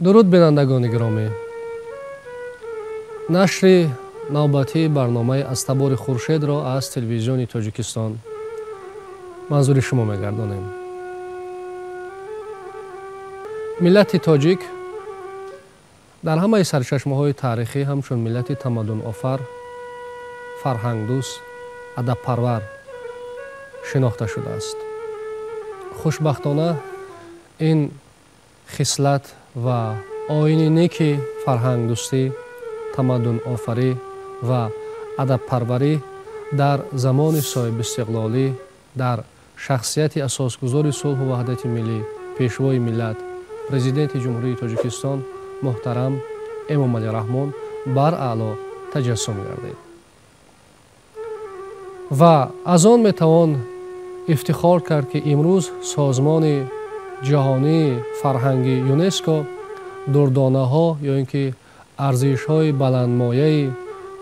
درود بینندگان گرامی، نشر نوبتی برنامه از تبار خورشید را از تلویزیون تاجیکستان منظور شما می‌گردانیم. ملت تاجیک در همه سرچشمه‌های تاریخی همچون ملت تمدن آفر، فرهنگ دوست، ادب پرور شناخته شده است. خوشبختانه این خصلت و آیین نیک فرهنگ دوستی، تمدن آفری و ادب پروری در زمان صاحب استقلالی در شخصیت اساسگذار صلح و وحدت ملی، پیشوای ملت، پرزیدنت جمهوری تاجیکستان محترم امام علی رحمان بر اعلی تجسم گردید. و از آن میتوان افتخار کرد که امروز سازمان جهانی فرهنگی یونسکو دردانه ها یا اینکه ارزش های بلندمایه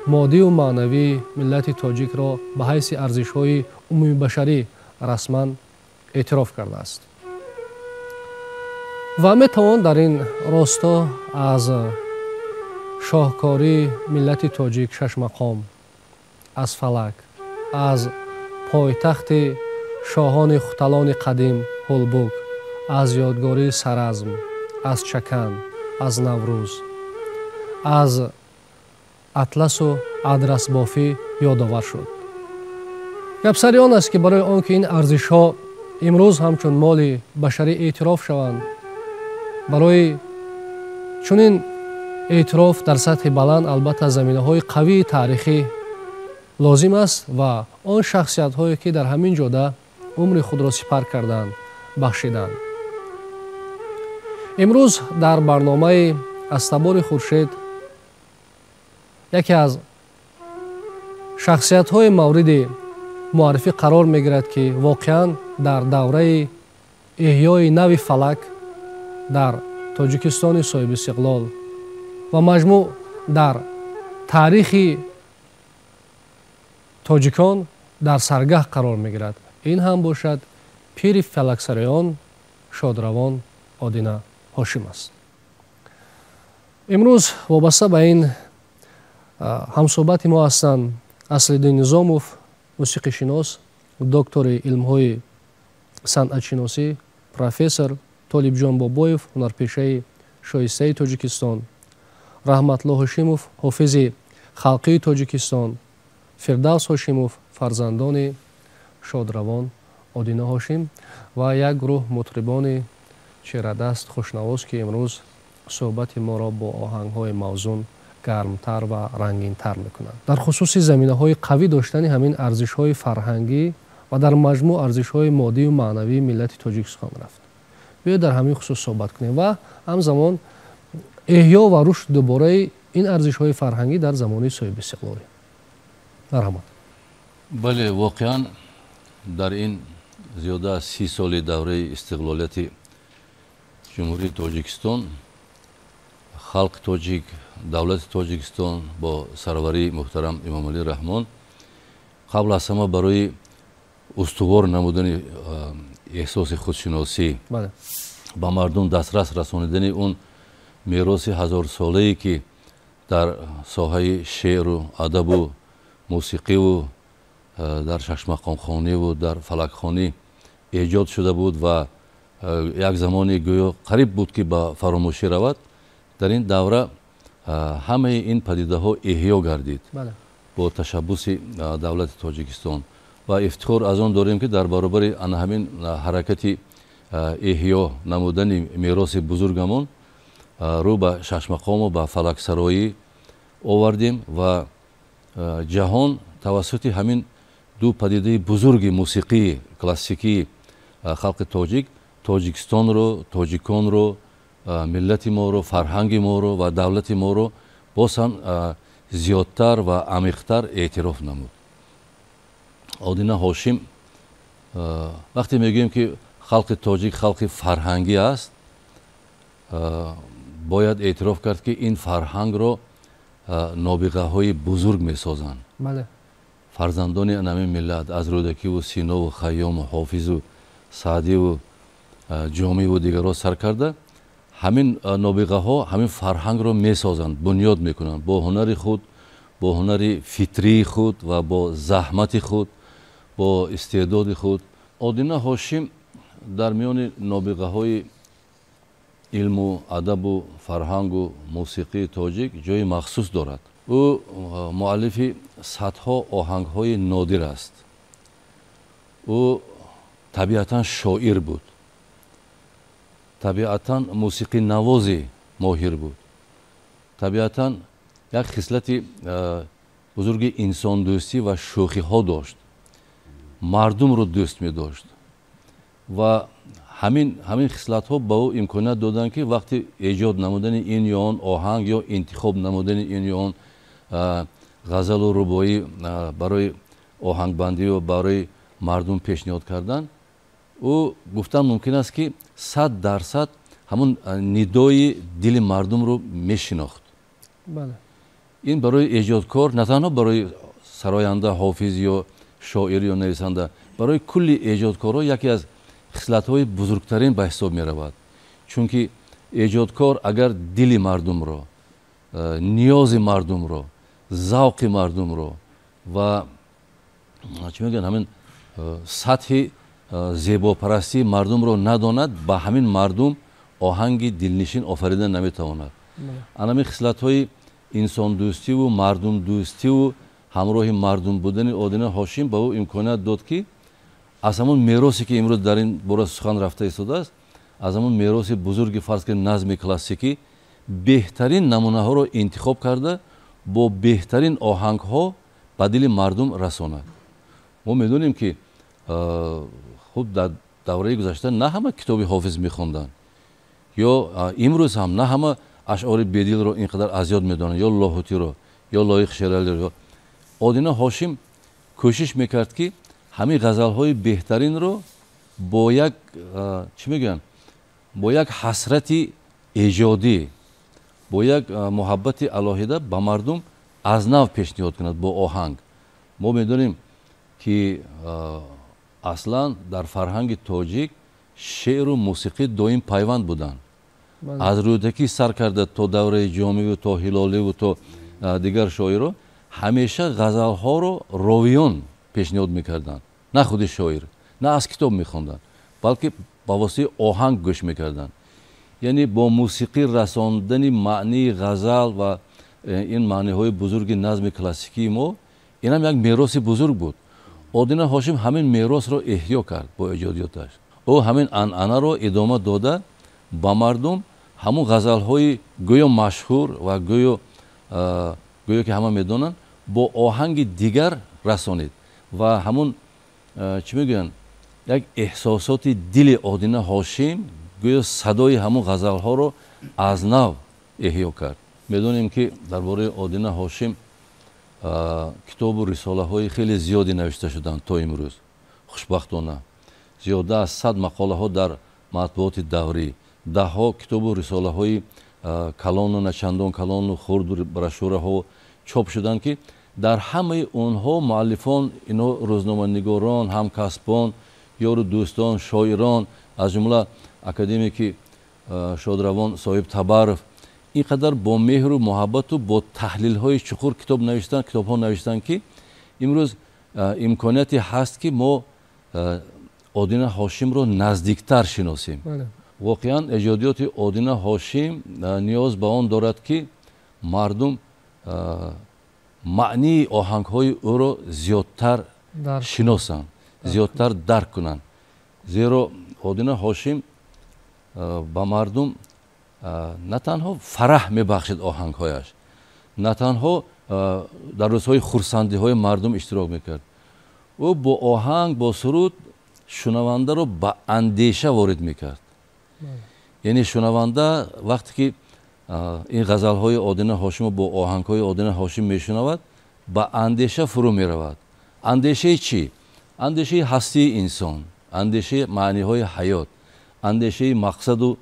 مادی و معنوی ملت تاجیک را به حیث ارزش های عمومی بشری رسما اعتراف کرده است. و میتوان در این راستا از شاهکاری ملت تاجیک شش مقام، از فلک، از پایتخت شاهان ختلان قدیم هولبوک، از یادگاری سرزم، از چکن، از نوروز، از اطلس و ادرس بافی یادآور شد. گپسری آن است که برای آنکه این ارزش ها امروز همچون مال بشری اعتراف شوند، برای چنین اعتراف در سطح بلند البته زمینه های قوی تاریخی لازم است و آن شخصیت هایی که در همین جاده عمر خود را سپر کردند بخشیدند. امروز در برنامه از تبار خورشید یکی از شخصیت های مورد معرفی قرار می گیرد که واقعا در دوره احیای نو فلک در تاجیکستان صاحب استقلال و مجموع در تاریخ تاجیکان در سرگه قرار می گیرد. این هم باشد پیر فلکسرایان شادروان آدینه هاشم است. امروز وابسته به این همصحبت ما هستند اصلالدین نظاموف، موسیقی شناس، دکتر علم‌های صنعت شناسی، پروفسور طالب جان بابایف، هنرپیشه شایسته تاجیکستان، رحمت الله هاشموف، حافظ خلقی تاجیکستان، فردوس هاشموف، فرزندان شادروان آدینه هاشم و یک گروه مطربان چهره‌دست خوشنواز که امروز صحبت ما را با آهنگ‌های موزون گرمتر و رنگین‌تر می‌کنند. در خصوص زمینه‌های قوی داشتن همین ارزش‌های فرهنگی و در مجموع ارزش‌های مادی و معنوی ملت تاجیکستان رفت. بیاید در همین خصوص صحبت کنیم و همزمان احیا و رشد دوباره این ارزش‌های فرهنگی در زمان صاحب استقلال. مرحبا. بله، واقعاً در این زیاده از 30 سال دوره استقلالیت جمهوری تاجیکستان، خلق تاجیک، دولت تاجیکستان با سروری محترم امام علی رحمان قبل از همه برای استوار نمودن احساس خودشناسی با مردم دسترس رسانیدن اون میراث هزار ساله‌ای که در ساحه شعر و ادب و موسیقی و در شش مقام خوانی و در فلک خوانی ایجاد شده بود و یک زمانی گویا قریب بود که به فراموشی رود. در این دوره همه این پدیده ها احیا گردید با تشبث دولت تاجیکستان و افتخار از آن داریم که در برابر همین حرکت احیا نمودن میراث بزرگمون رو به شش مقام و به فلک سرایی آوردیم و جهان توسط همین دو پدیده بزرگ موسیقی کلاسیکی خلق تاجیک، تاجیکستان رو، تاجیکان رو، ملت ما رو، فرهنگ ما رو و دولت ما رو باز هم زیادتر و عمیق‌تر اعتراف نمود. آدینه هاشم وقتی میگیم که خلق تاجیک خلق فرهنگی است، باید اعتراف کرد که این فرهنگ رو نابغه های بزرگ میسازند. بله. فرزندان انمی ملت از رودکی و سینا و خیام و حافظ و سعدی و جامی و دیگر را سر کرده، ҳамин нобиғаҳо ҳамин фарҳангро месозанд, бунёд мекунанд бо ҳунари худ, бо ҳунари фитрии худ ва бо заҳмати худ, бо истеъдоди худ. Одина Ҳошим дар миёни нобиғаҳои илму адабу фарҳангу мусиқии тоҷик ҷойи махсус дорад. ӯ муаллифи садҳо оҳангҳои нодир аст. ӯ табиатан шоир буд, табиатан мусиқинавози моҳир буд, табиатан як хислати бузурги инсондӯстӣ ва шӯхиҳо дошт, мардумро дӯст медошт ва ҳамин хислатҳо ба ӯ имконият доданд ки вақти эҷод намудани ин ё он оҳанг ё интихоб намудани ин ё он ғазалу рубоӣ барои оҳангбандӣ ва барои мардум пешниҳод кардан, ӯ гуфтан мумкин аст ки 100% ҳамун нидои дили мардумро мешинохт. ин барои эҷодкор, на танҳо барои сароянда, ҳофиз ё шоир ё нависанда, барои кулли эҷодкорҳо яке аз хислатҳои бузургтарин ба ҳисоб меравад. Чунки эҷодкор агар дили мардумро, ниёзи мардумро, завқи мардумро ва чӣ мегӯянд ҳамин сатҳи зебопарастии мардумро надонад, ба ҳамин мардум оҳанги дилнишин офарида наметавонад. Анами хислатҳои инсондӯстиву мардумдӯстиву ҳамроҳи мардум будани Одина Ҳошим ба ӯ имконият дод ки аз ҳамон меросе ки имрӯз дар ин бора сухан рафта истодааст, аз ҳамон мероси бузурги фарз ки назми классикӣ беҳтарин намунаҳоро интихоб карда бо беҳтарин оҳангҳо ба дили мардум расонад. мо медонем ки хуб дар давраи гузашта на ҳама китоби ҳофиз мехонданд, ё имрӯз ҳам на ҳама ашъори бедилро инқадар азёд медонанд, ё лоҳутиро ё лоиқ шералиро. Одина Ҳошим кӯшиш мекард ки ҳамин ғазалҳои беҳтаринро бо як чӣ мегӯянд, бо як ҳасрати эҷодӣ, бо як муҳаббати алоҳида ба мардум аз нав пешниҳод кунад бо оҳанг. мо медонем ки аслан дар фарҳанги тоҷик шеъру мусиқӣ доим пайванд буданд. аз рӯдакӣ сар карда то давраи ҷомиву то ҳилоливу то дигар шоиро ҳамеша ғазалҳоро ровиён пешниҳод мекарданд, на худи шоир, на аз китоб мехонданд, балки ба воситаи оҳанг гӯш мекарданд. яъне бо мусиқӣ расондани маънии ғазал ва ин маъниҳои бузурги назми классикии мо, инам як мероси бузург буд. Одина Ҳошим ҳамин меросро эҳё кард бо эҷодиёташ. ӯ ҳамин анъанаро идома дода ба мардум ҳамун ғазалҳои гӯё машҳур ва гӯё ки ҳама медонанд бо оҳанги дигар расонид ва ҳамун чӣ мегӯянд, як эҳсосоти дили Одина Ҳошим гӯё садои ҳамун ғазалҳоро аз нав эҳё кард. медонем ки дар бораи Одина Ҳошим китобу рисолаҳои хеле зиёде навишта шуданд то имрӯз. хушбахтона зиёда аз 100 мақолаҳо дар матбуоти даврӣ, даҳҳо китобу рисолаҳои калону начандон калону хурду брошюраҳо чоп шуданд ки дар ҳамаи онҳо муаллифон, ино рӯзноманигорон, ҳамкасбон, ёру дӯстон, шоирон, аз ҷумла академики шодравон соҳиб Табаров инқадар бо меҳру муҳаббату бо таҳлилҳои чуқур китобҳо навиштанд ки имрӯз имконияте ҳаст ки мо Одина Ҳошимро наздиктар шиносем. воқеан эҷодиёти Одина Ҳошим ниёз ба он дорад ки мардум маънии оҳангҳои ӯро зиёдтар шиносанд, зиёдтар дарк кунанд. зеро Одина Ҳошим ба мардум на танҳо фараҳ мебахшид оҳангҳояш, на танҳо дар рӯзҳои хурсандиҳои мардум иштирок мекард. ӯ бо оҳанг, бо суруд шунавандаро ба андеша ворид мекард. яъне шунаванда вақте ки ин ғазалҳои Одина Ҳошимро бо оҳангҳои Одина Ҳошим мешунавад, ба андеша фурӯ меравад. андешаи чӣ? андешаи ҳастии инсон, андешаи маъниҳои ҳаёт, андешаи мақсаду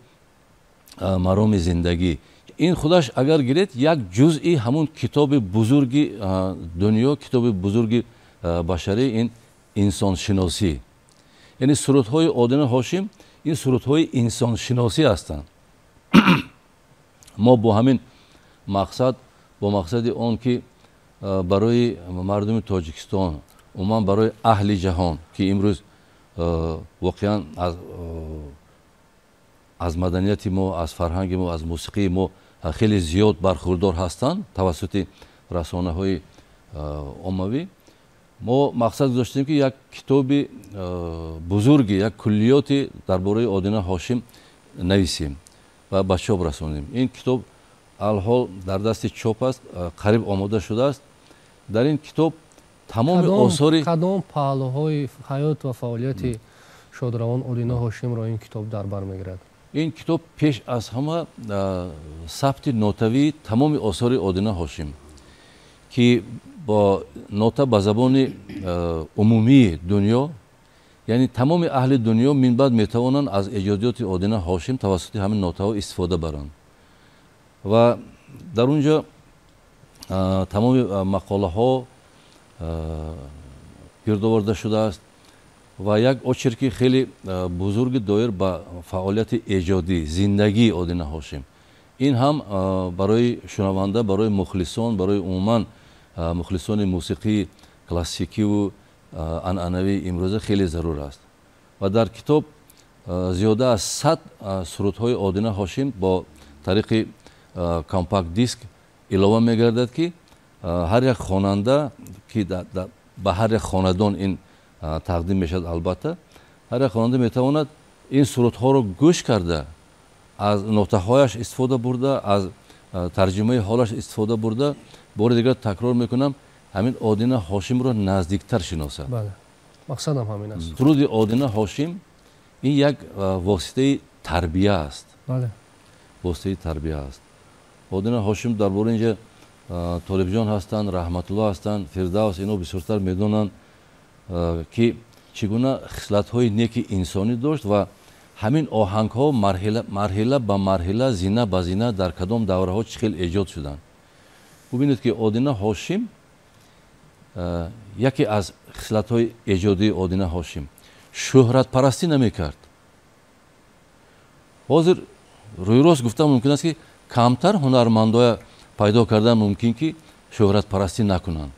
мароми зиндагӣ. ин худаш агар гиред як ҷузъи ҳамун китоби бузурги дунё, китоби бузурги башарӣ, ин инсоншиносӣ. яъне сурудҳои Одина Ҳошим ин сурудҳои инсоншиносӣ ҳастанд. ما با همین مقصد با مقصد آن که برای مردم تاجیکستان عموما برای اهل جهان که امروز واقعا از مدنیت ما از فرهنگ ما از موسیقی ما خیلی زیاد برخوردار هستند توسط رسانه های عمومی ما مقصد گذاشتیم که یک کتاب بزرگ یک کلیاتی درباره آدینه هاشم نویسیم و به چاپ رسانیم. این کتاب الحال در دست چاپ است، قریب آماده شده است. در این کتاب تمام آثار کدام پهلوهای حیات و فعالیت شادروان آدینه هاشم را این کتاب در بر میگیرد؟ این کتاب پیش از همه ثبت نوتوی تمام آثار آدینه هاشم که با نوتا به زبان عمومی دنیا یعنی تمام اهل دنیا من بعد میتوانند از ایجادیات آدینه هاشم توسط همین نوتا استفاده برند و در اونجا تمام مقاله ها گردآورده شده است و یک آچرکی خیلی بزرگ دایر به فعالیت ایجادی زندگی آدینه هاشم. این هم برای شنونده برای مخلصان برای عموما مخلصان موسیقی کلاسیکی و عنعنوی امروزه خیلی ضرور است و در کتاب زیاده از 100 سرودهای آدینه هاشم با طریق کامپاکت دیسک علاوه میگردد که هر یک خواننده که به هر یک خاندان این تقدیم میشد البته هر یک خواننده میتواند این سرودها رو گوش کرده از نوته هایش استفاده برده از ترجمه حالش استفاده برده بار دیگر تکرار میکنم همین آدینه هاشم رو نزدیکتر شناسد. بله مقصدم همین است. سرود آدینه هاشم این یک واسطه تربیه است. بله واسطه تربیه است. آدینه هاشم درباره اینجا طالب جان هستند رحمت الله هستند فردوس اینو بسیارتر میدونن که چگونه خصلت های نیک انسانی داشت و همین آهنگ ها مرحله به مرحله زینه به زینه در کدام دوره ها چخیل ایجاد شدند. ببینید که آدینه هاشم یکی از خصلت های ایجادی آدینه هاشم شهرت پرستی نمیکرد. حاضر روی راست گفتم ممکن است که کمتر هنرمندای پیدا کردن ممکن که شهرت پرستی نکنند.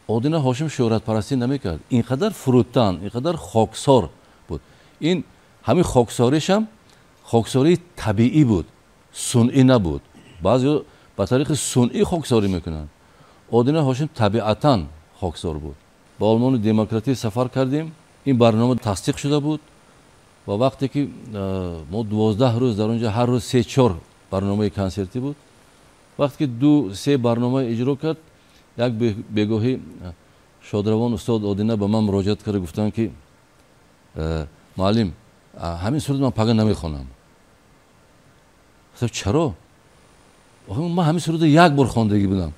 آدینه هاشم شهرت پرستی نمیکرد. اینقدر فروتن اینقدر خاکسار بود. این همین خاکساریش هم خاکساری طبیعی بود صنعی نبود. بعضی به طریق صنعی خاکساری میکنن. آدینه هاشم طبیعتاً خاکسار بود. با آلمان دموکراتی سفر کردیم. این برنامه تصدیق شده بود و وقتی که ما 12 روز در اونجا هر روز 3-4 برنامه کنسرتی بود. وقتی که 2-3 برنامه اجرا کرد یک بگاهی شادروان استاد آدینه به من مراجعت کرد گفتن که معلم همین سرود من پگه نمیخونم. گفتم چرا؟ من همین سرود یک بار خواندگی بودم.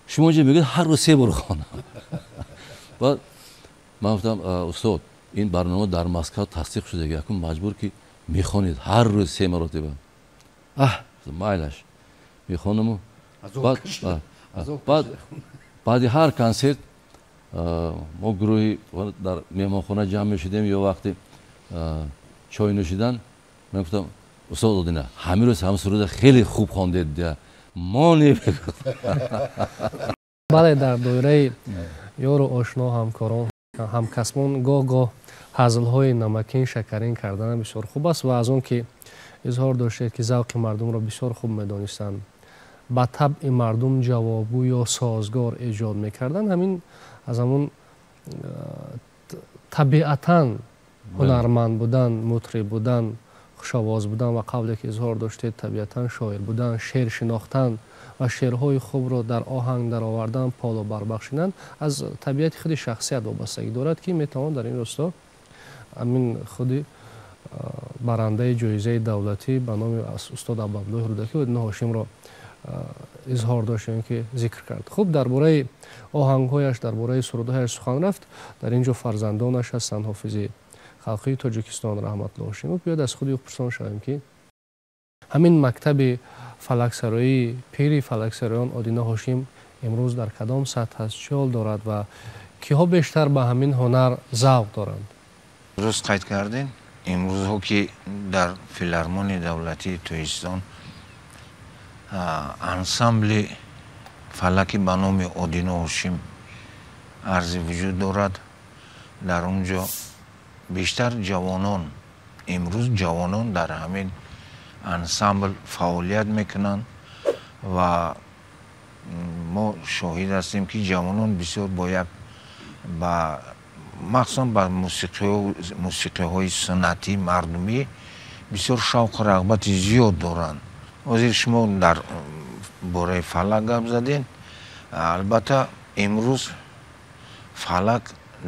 شما اینجا میگید هر روز 3 بار خوانم. بعد من گفتم استاد این برنامه در مسکو تصدیق شده یکم مجبور که میخوانید هر روز 3 مرتبه. مایلش میخوانم. بعد هر کنسرت ما گروهی در مهمانخانه جمع میشدیم یا وقتی چای نوشیدن من گفتم استاد آدینه همین روز هم سرود خیلی خوب خواندید ما نمیگم. بله در دایره یار و آشنا همکاران همکسبان گاه هزل های نمکین شکرین کردن بسیار خوب است و از اون که اظهار داشتید که ذوق مردم را بسیار خوب میدانستند با طبع مردم جوابگو یا سازگار ایجاد میکردن همین از همون طبیعتاً هنرمند بودن مطرب بودن خوش‌آواز بودن و قبل که اظهار داشتید طبیعتاً شاعر بودن شعر شناختن و شعرهای خوب را در آهنگ در آوردن پالو بربخشیدن از طبیعت خود شخصیت وابستگی دارد که میتوان در این راستا همین خودی برنده جایزه دولتی به نام استاد عبدالله رودکی آدینه هاشم را اظهار داشتیم که ذکر کرد. خوب درباره آهنگهایش درباره سرودهایش سخن رفت. در اینجا فرزندانش هستند حافظ خلقی تاجیکستان رحمت الله هاشمی. بیاید از خودی پرسان شویم که همین مکتب فلکسرایی پیری فلکسرایان آدینه هاشم امروز در کدام سطح است چه حال دارد و کیها بیشتر به همین هنر ذوق دارند؟ درست قید کردین. امروزها که در فیلارمونی دولتی تویستان انسامبل فلکی به نام آدینا هاشم عرضی وجود دارد. در اونجا بیشتر جوانان، امروز جوانان در همین انسامبل فعالیت میکنند و ما شاهد هستیم که جوانان بسیار باید با مخصوصا با موسیقی های سنتی مردمی بسیار شوق و رغبت زیاد دارند. وزیر شما در باره فلک گپ زدین. البته امروز فلک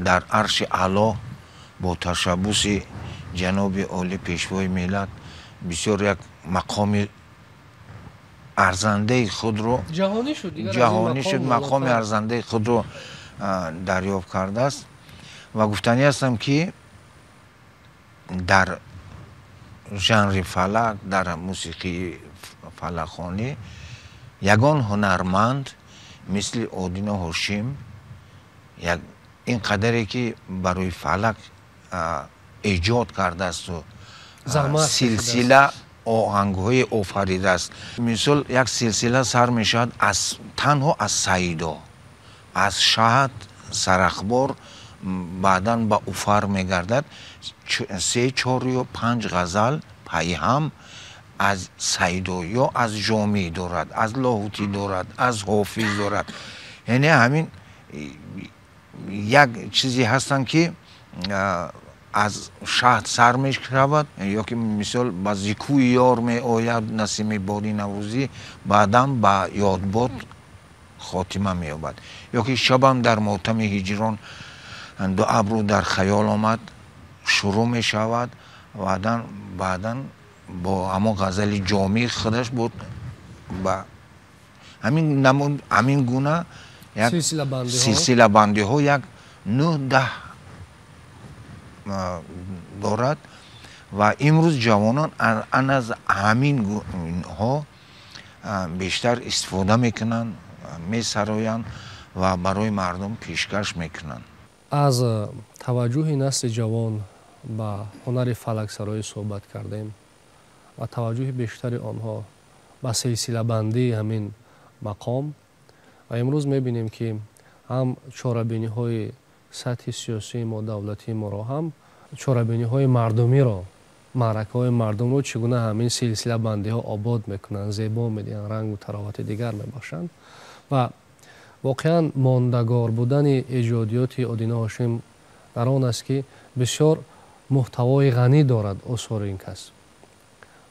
در عرش اعلی با تشبوس جناب عالی پیشوای ملت بسیار یک مقام ارزنده خود رو جهانی شد مقام ارزنده خود رو دریافت کرده است و گفتنی هستم که در ژانر فلک، در موسیقی فلک‌خوانی یگان هنرمند مثل آدینا هاشم این قدری که برای فلک ایجاد کرده است و سلسله آهنگ‌های آفریده است. مثال یک سلسله سر میشد از تنها از سعیدا، از شهد، سرخبار، بعداً به افر میگردد 3 4 یا 5 غزل پای هم از سعیدا یا از جامی دارد، از لاهوتی دارد، از حافظ دارد. یعنی همین یک چیزی هستن که از شهد سر می شود یا که مثال با زیکوی یار می آید نسیم بادی نوازی بعداً با یادباد خاتمه می یابد. یا که شبم در ماتم هجران دو ابرو در خیال آمد شروع می شود بعداً با اما غزل جامی خودش بود با همین گونه یک سلسله بندی ها یک 9-10 دارد و امروز جوانان از همین ها بیشتر استفاده میکنن، میسرایند و برای مردم پیشکش میکنن. از توجه نسل جوان به هنر فلکسرایی صحبت کردیم و توجه بیشتر آنها به سلسله بندی همین مقام و امروز میبینیم که هم چاره‌بینی های سطح سیاسی ما دولتی ما را هم چاره‌بینی های مردمی را معرکه های مردم رو چگونه همین سلسله بندی ها آباد میکنن، زیبا میدین، رنگ و تراوت دیگر میباشند و واقعا ماندگار بودن ایجادیات آدینا هاشم در آن است که بسیار محتوای غنی دارد آثار این کس.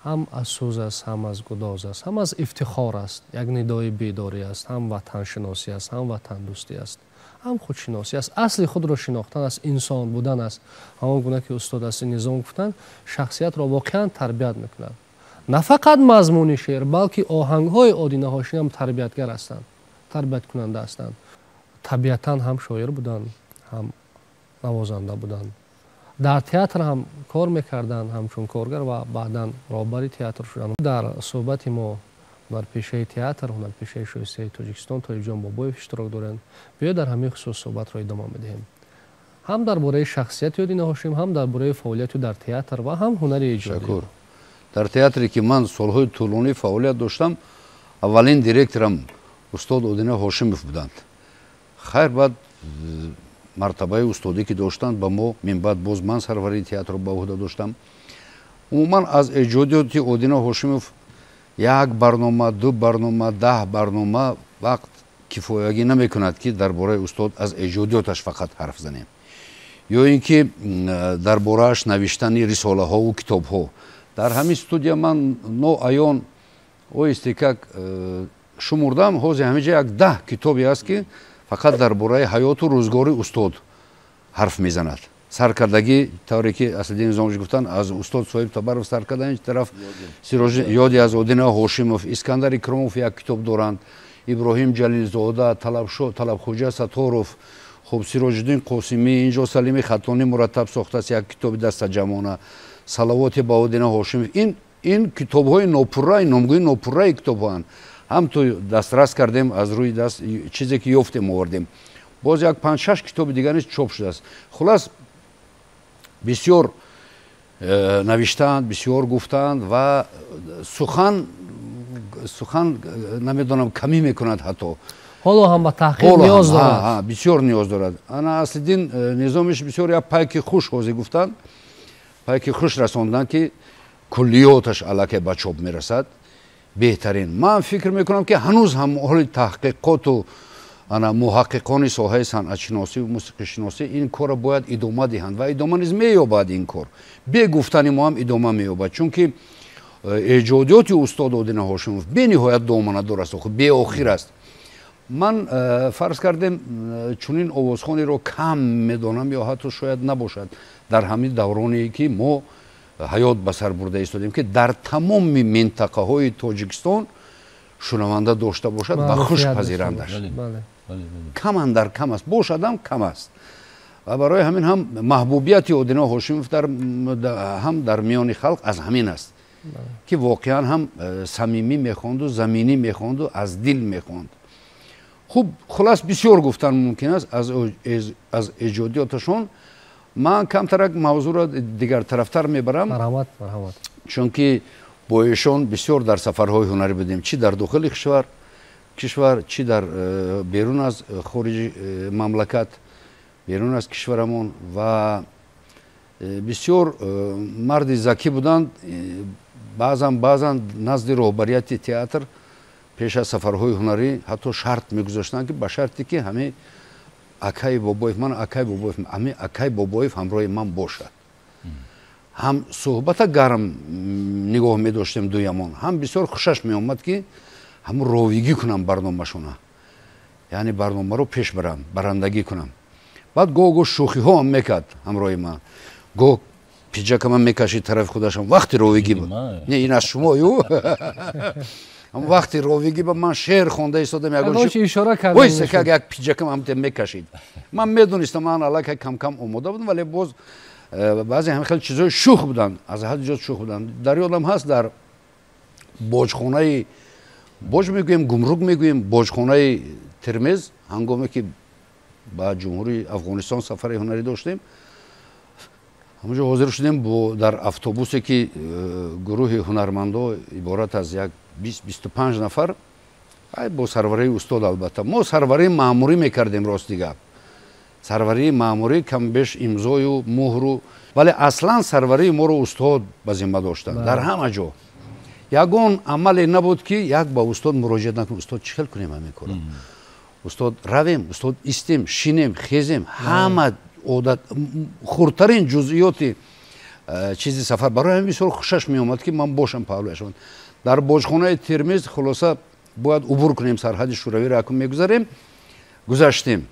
هم از سوز است، هم از گداز است، هم از افتخار است، یک ندای بیداری است، هم وطن شناسی است، هم وطن دوستی است، هم خودشناسی است، اصل خود را شناختن است، انسان بودن است. همان گونه که استاد اصلی نظام گفتند شخصیت را واقعا تربیت میکنند. نه فقط مضمون شعر بلکه آهنگ های آدینا هاشمی هم تربیتگر هستند، تربیت کننده هستند. طبیعتا هم شاعر بودند، هم نوازنده بودند. در تئاتر هم کار میکردند همچون کارگر و بعدا رهبر تئاتر شدند. در صحبت ما هنرپیشه تئاتر، هنرپیشه شایسته تاجیکستان طاهر جان بابایف اشتراک دارند. بیا در همین خصوص صحبت را ادامه میدهیم. هم درباره شخصیت آدینا هاشم، هم درباره فعالیت در تئاتر و هم هنر ایجادی. در تئاتری که من سالهای طولانی فعالیت داشتم اولین دیرکتورم استاد آدینا هاشمов بودند. خیر بعد مرتبه استادی که داشتند با ما من بعد باز من سروری تئاتر با عهده داشتم. عموما از ایجادیات آدینا هاشمов یک برنامه، 2 برنامه، 10 برنامه وقت کفایگی نمیکند که درباره استاد از ایجادیاتش فقط حرف زنیم یا اینکه درباره‌اش نوشتن رساله ها و کتاب ها. در همین استودیا من نوعیان او استیکاک شمردم حوزه همینجا یک 10 کتابی است که فقط درباره حیات و روزگار استاد حرف میزند. سرکردگی طوری که اسدالدین نظامی گفتن از استاد صاحب تبارف سرکردن این طرف یادی از آدینا هاشمов، اسکندر اکرامov یک کتاب دارند، ابراهیم جلیلزاده، طلبخوجا ستارов، خب سیراج‌الدین قاسمی، اینجا سلیم خطانی مرتب ساخته است یک کتاب دست جمعانه، صلوات با آدینا هاشمov. این کتاب‌های ناپوررای نامگوی ناپوررای کتاب‌هاند. هم تو دسترس کردیم از روی دست چیزی که یافتیم آوردیم. باز یک 5-6 کتاب دیگه نیست چاپ شده است. خلاص بسیار навиштанд, бисёр гуфтанд ва сухан намедонам камӣ мекунад ҳатто. ҳоло ҳам ба таҳқиқ ниёз дорад. Бисёр ниёз дорад. Ана Аслиддин низомиш бисёр як пайки хуш ҳозир гуфтанд. пайки хуш расонданд ки куллиёташ аллакай ба чоп мерасад. беҳтарин. Ман фикр мекунам ки ҳанӯз ҳам ҳоли таҳқиқоту муҳаққиқони соҳаи санъатшиносӣ ва мусиқишиносӣ ин корро бояд идома диҳанд ва идома низ меёбад ин кор. Бе гуфтани мо ҳам идома меёбад. Чунки эҷодиёти устод Одина Ҳошимов бениҳоят доманадор аст, беохир аст. Ман фарз кардем чунин овозхонеро кам медонам ё ҳатто шояд набошад дар ҳамин давроне ки мо ҳаёт ба сар бурда истодем ки дар тамоми минтақаҳои Тоҷикистон шунаванда дошта бошад ва хушпазирандаш. Каман дар кам аст, бошадам кам аст. ва барои ҳамин ҳам маҳбубияти Одина Ҳошимов ҳам дар миёни халқ аз ҳамин аст ки воқеан ҳам самимӣ мехонду заминӣ мехонду аз дил мехонд. хуб хулас бисёр гуфтан мумкин аст аз эҷодиёташон. ман камтарак мавзӯъро дигартарафтар мебарам, чунки бо эшон бисёр дар сафарҳои ҳунарӣ будем, чи дар дохили кишвар, чи дар берун аз хориҷи мамлакат, берун аз кишварамон ва бисёр марди закӣ буданд. баъзан назди роҳбарияти театр пеш аз сафарҳои ҳунарӣ ҳатто шарт мегузоштанд ки ба шарте ки ҳамин акаи бобоев, ман акаи бобоев, ҳамин акаи бобоев ҳамроҳи ман бошад. ҳам суҳбата гарм нигоҳ медоштем дуямон, ҳам бисёр хушаш меомад ки ҳамун ровигӣ кунам барномашона, яъне барномаро пеш барам, барандагӣ кунам. баъд гоҳ шӯхиҳо ҳам мекард ҳамроҳи ман, гоҳ пиҷакама мекашид тарафи худашам вақти ровигӣ буд. Не ин аз шумою вақти ровигӣ ба ман шеър хонда истодам, ягон як пиҷакам ҳам мекашид. Ман медонистам ман аллакай камкам омода будам, вале боз баъзе ҳам хеле чизҳои шӯх буданд, аз ҳадди зиёд шӯх буданд. дар ёдам ҳаст дар боҷхонаи боҷ мегӯем, гумрук мегӯем, боҷхонаи Термез, ҳангоме ки ба ҷумҳурии Афғонистон сафари ҳунарӣ доштем, ҳамонҷо ҳозир шудем дар автобусе ки гурӯҳи ҳунармандо иборат аз як 20-25 нафар, бо сарварии устод албатта. мо сарварии маъмурӣ мекардем, рости гап. сарварии маъмурӣ камбеш имзою муҳру, вале аслан сарварии моро устод ба зимма доштанд дар ҳама ҷо. ягон амале набуд ки як ба устод муроҷиат накунем, устод чӣ хел кунем ҳамин корро, устод равем, устод истем, шинем, хезем, ҳама одат хурдтарин ҷузъиёти чизи сафар барои ҳамин бисёр хушаш меомад ки ман бошам паҳлӯяшон. дар боҷхонаи Термез хулоса бояд убур кунем, сарҳади шӯравиро акун мегузарем, гузаштем,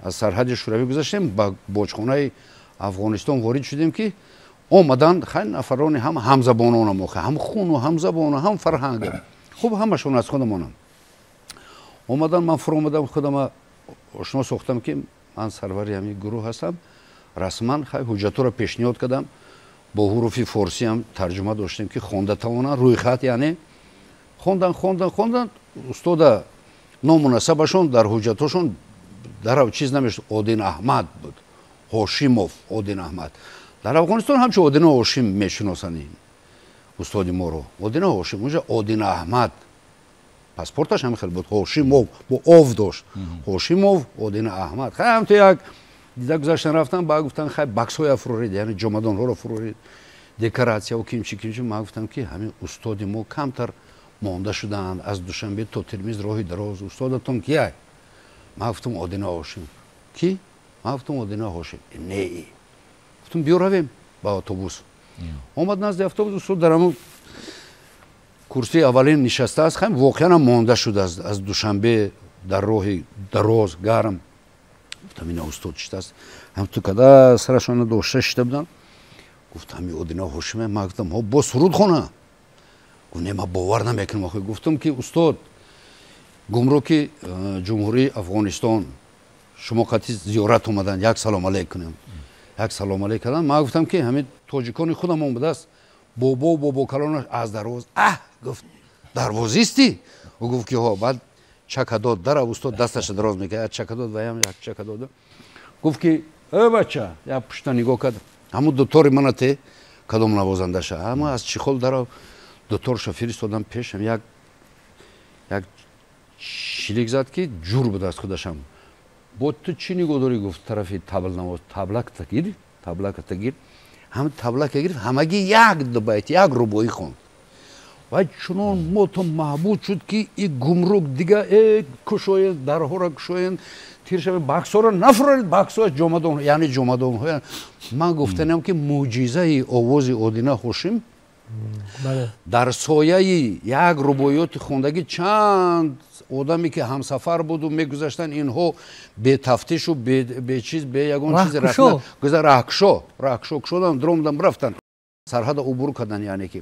аз сарҳади шӯравӣ гузаштем, ба боҷхонаи Афғонистон ворид шудем ки омаданд хеле нафарони ҳам ҳамзабононам, ҳам хуну ҳамзабона, ҳам фарҳанга, хуб ҳамашон аз худамонам. омаданд, ман фур омадам, худама ошно сохтам ки ман сарвари ҳамин гурӯҳ ҳастам, расман ҳуҷҷатҳоро пешниҳод кардам, бо ҳуруфи форсӣ ҳам тарҷума доштем ки хонда тавонанд, рӯйхат яъне хондан, устода номунасабашон дар ҳуҷҷатҳошон дарав чиз намешуд, Один Аҳмад буд, Ҳошимов Один Аҳмад. дар Афғонистон ҳамчун Одина Ҳошим мешиносанд устоди моро, Одина Ҳошим, унҷа Один Аҳмад, паспорташ ҳам хел буд, Ҳошимов бо ов дошт, Ҳошимов Одина Аҳмад. ҳамто як дида гузаштан рафтам, баъд гуфтан хай баксҳоя фурорид, яъне ҷомадонҳоро фурорид, декораатсияу кимчи ман гуфтам ки ҳамин устоди мо камтар монда шудаанд, аз Душанбе то Термиз роҳи дароз, устодатон кияй? Ман гуфтам Одина Ҳошим. Ки? Ман гуфтам Одина Ҳошим. Не, гуфтам биё равем ба автобус. омад назди автобус, устод дар ҳамон курсии аввалин нишастааст, хам воқеан ҳам монда шудааст аз Душанбе дар роҳи дароз гарм. гуфтам ина устод шидааст, ҳамту када сарашона дошта шида буданд. гуфтам ин Одина Ҳошиме. ман гуфтам ҳо бо суруд хона. гуфт не, ман бовар намекунам. гуфтам ки устод, гумруки ҷумҳурии Афғонистон шумо қати зиёрат омаданд, як салом алейк кунем. як салом алейк карданд. ман гуфтам ки ҳамин тоҷикони худамон будааст, бобо калонаш аз дарвоз. гуфт дарвозисти? гуфт ки ҳо. баъд чака дод, дарав устод дасташа дароз мекард, як чака дод ва ям як чака дод. гуфт ки бача, як пушта нигоҳ кард, ҳамун дутори мана те کدام نوازندشه اما از چیخول در دوتارشو فرستادم پیشم یک شلیک زد که جور بود از خودشم با تو چی نگوداری گفت طرفی تبل نواز تبلک تگیر هم تبلک گرفت همگی یک دو بیت یک روبایی خوند و چنان موتم محبوب شد که این گمرک دیگه کشوین درها را کشوین تیرشم باکس را نفرید باکس ها جمعدون یعنی جمعدون من گفتنم که معجزه آواز آدینه هاشم در سایه یک روبایات خوندگی چند آدمی که همسفر بود و میگذاشتن اینها به تفتیش و به چیز به یگان چیز رفتن رخشو شدن درومدم رفتن سرحد عبور کردن یعنی که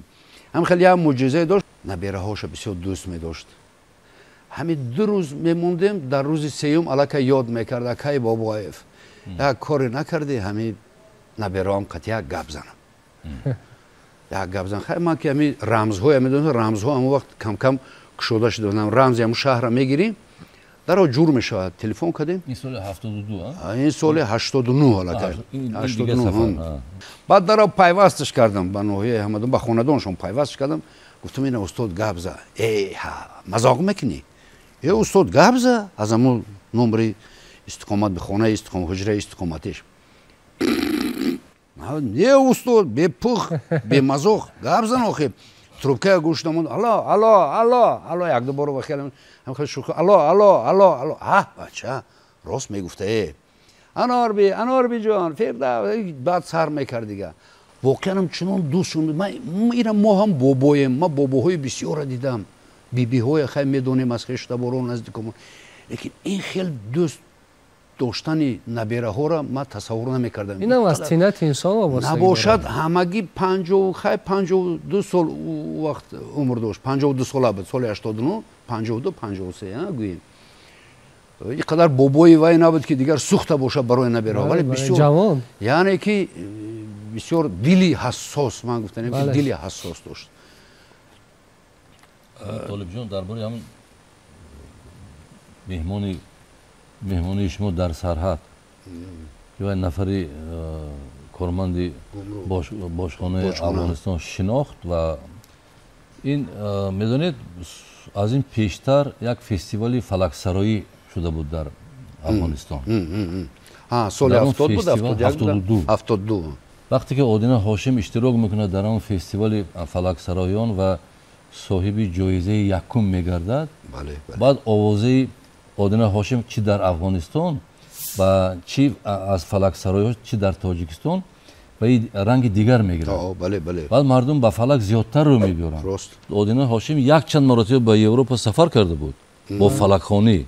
هم خیلی هم معجزه داشت نبیره هاش بسیار دوست می داشت همین 2 روز میموندیم در روز سیوم علاکه یاد میکرد اکای بابایف یک کاری نکردی همین نبیره هم قطعه گپ زنم یک گپ زنم خیلی من که همین رمزهای میدونم رمزها همون وقت کم کم کشوده شده بودم رمزی همون شهر میگیریم در جور میشود تلفن کردیم این سال 72 این سال 89 حالا 89 بعد در پیوستش کردم با نوحی احمدون با خاندانشون پیوستش کردم گفتم این استاد گپ زد ای ها مذاق میکنی ای استاد گپ زد از همون نمره استقامت به خانه استقامت حجره استقامتش نه استاد به پخ به مذاق گپ زن آخه трубка گوش نموند الا یک دو بار و خیلی هم خیلی شوخی الا بچه راست میگفته انار بی جان فردا بعد سر میکرد دیگه واقعا هم چنان دوست شد من اینا ما هم بابایم ما باباهای بسیار دیدم بیبی های خیلی میدونیم از خشتباران نزدیکمون لیکن این خیلی دوست داشتن نبیره ها را من تصور نمیکردم این هم از طینت انسان وابسته نباشد همگی 52 سال وقت عمر داشت 52 سال بود سال 89 52 53 گوییم اینقدر بابای وای نبود که دیگر سوخته باشه برای نبیره ولی بسیار جوان یعنی که بسیار دلی حساس من گفتم که دلی حساس داشت طالب جان درباره همون مهمانی شما در سرحد که باید نفری کارمند باشخانه افغانستان شناخت و این میدونید از این پیشتر یک فستیوالی فلکسرایی شده بود در افغانستان سال 70 بود 72 وقتی که آدینه هاشم اشتراک میکنه در آن فستیوال فلکسرایان و صاحب جایزه یکم میگردد بعد آوازه آدینه هاشم چی در افغانستان و چی از فلکسرایان چی در تاجیکستان و این رنگ دیگر میگیرد بعد مردم به فلک زیادتر رو میگیرن آدینه هاشم یک چند مرتبه به اروپا سفر کرده بود با فلکخانی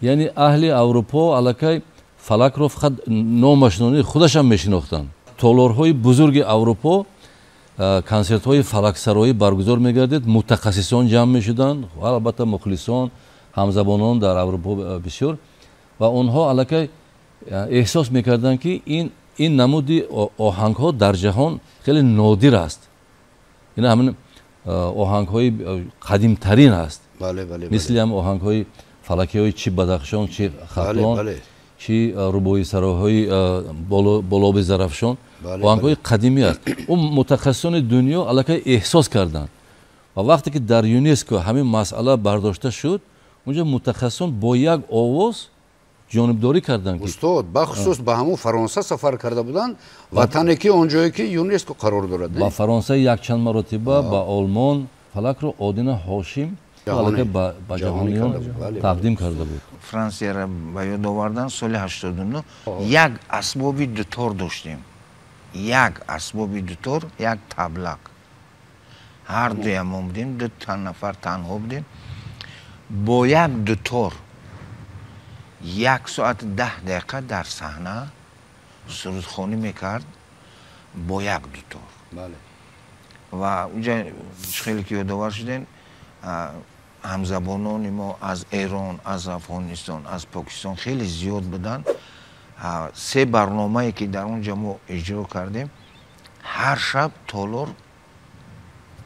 یعنی اهل اروپا علاقه فلک رو فقط نامشنانی خودش هم میشناختن تالارهای بزرگ اروپا کنسرت های فلکسرایی برگزار میگردید متخصصان جمع میشدن و البته مخلصان همزبانان در اروپا بسیار و آنها علاقه احساس میکردن که این نمودی آهنگ ها در جهان خیلی نادر است این همین آهنگ های قدیم ترین است مثل هم آهنگ های فلکی های چی بدخشان چی خطلان چی ربایی سراهای بالاب زرفشان آهنگ های قدیمی است اون متخصصان دنیا علاقه احساس کردند و وقتی که در یونسکو همین مسئله برداشته شد اونجا متخصصان با یک آواز جانبداری کردند استاد بخصوص به همون فرانسه سفر کرده بودند وطنی که اونجایی که یونسکو قرار دارد با فرانسه یک چند مرتبه با آلمان فلک رو آدینه هاشم علاقه با جهانیان تقدیم کرده بود فرانسیه را به یاد آوردن سال 89 یک اسباب دوتار داشتیم یک اسباب دوتار یک تبلک هر دوی هم بودیم دو نفر تنها بودیم با یک دوتار 1 ساعت 10 دقیقه در صحنه سرودخوانی میکرد با یک دوتار و اونجا خیلی که یادآور شدین همزبانان ما از ایران از افغانستان از پاکستان خیلی زیاد بودن 3 برنامه‌ای که در اونجا ما اجرا کردیم هر شب تالار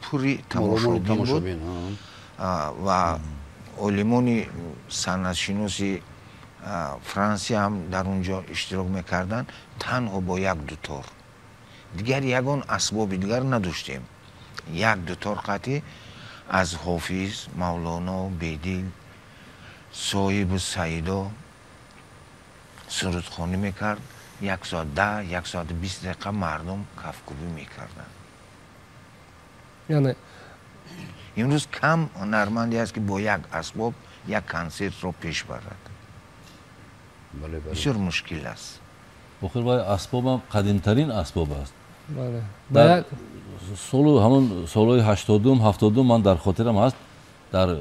پوری تماشابین بود و علمای صنعت‌شناسی فرانسه هم در اونجا اشتراک میکردن تنها با یک دوتار دیگر یگان اسباب دیگر نداشتیم. یک دو قطعی از حافظ، مولانا، بیدیل، صاحب سعیدا سرودخوانی میکرد. 110 120 دقیقه مردم کفکوبی میکردن. یعنی امروز کم هنرمندی است که با یک اسباب یک کنسرت رو پیش برد. بسیار مشکل است. بخیر وای اسباب هم قدیمترین اسباب است. بله. در همون سالهای 80 70 من در خاطرم هست در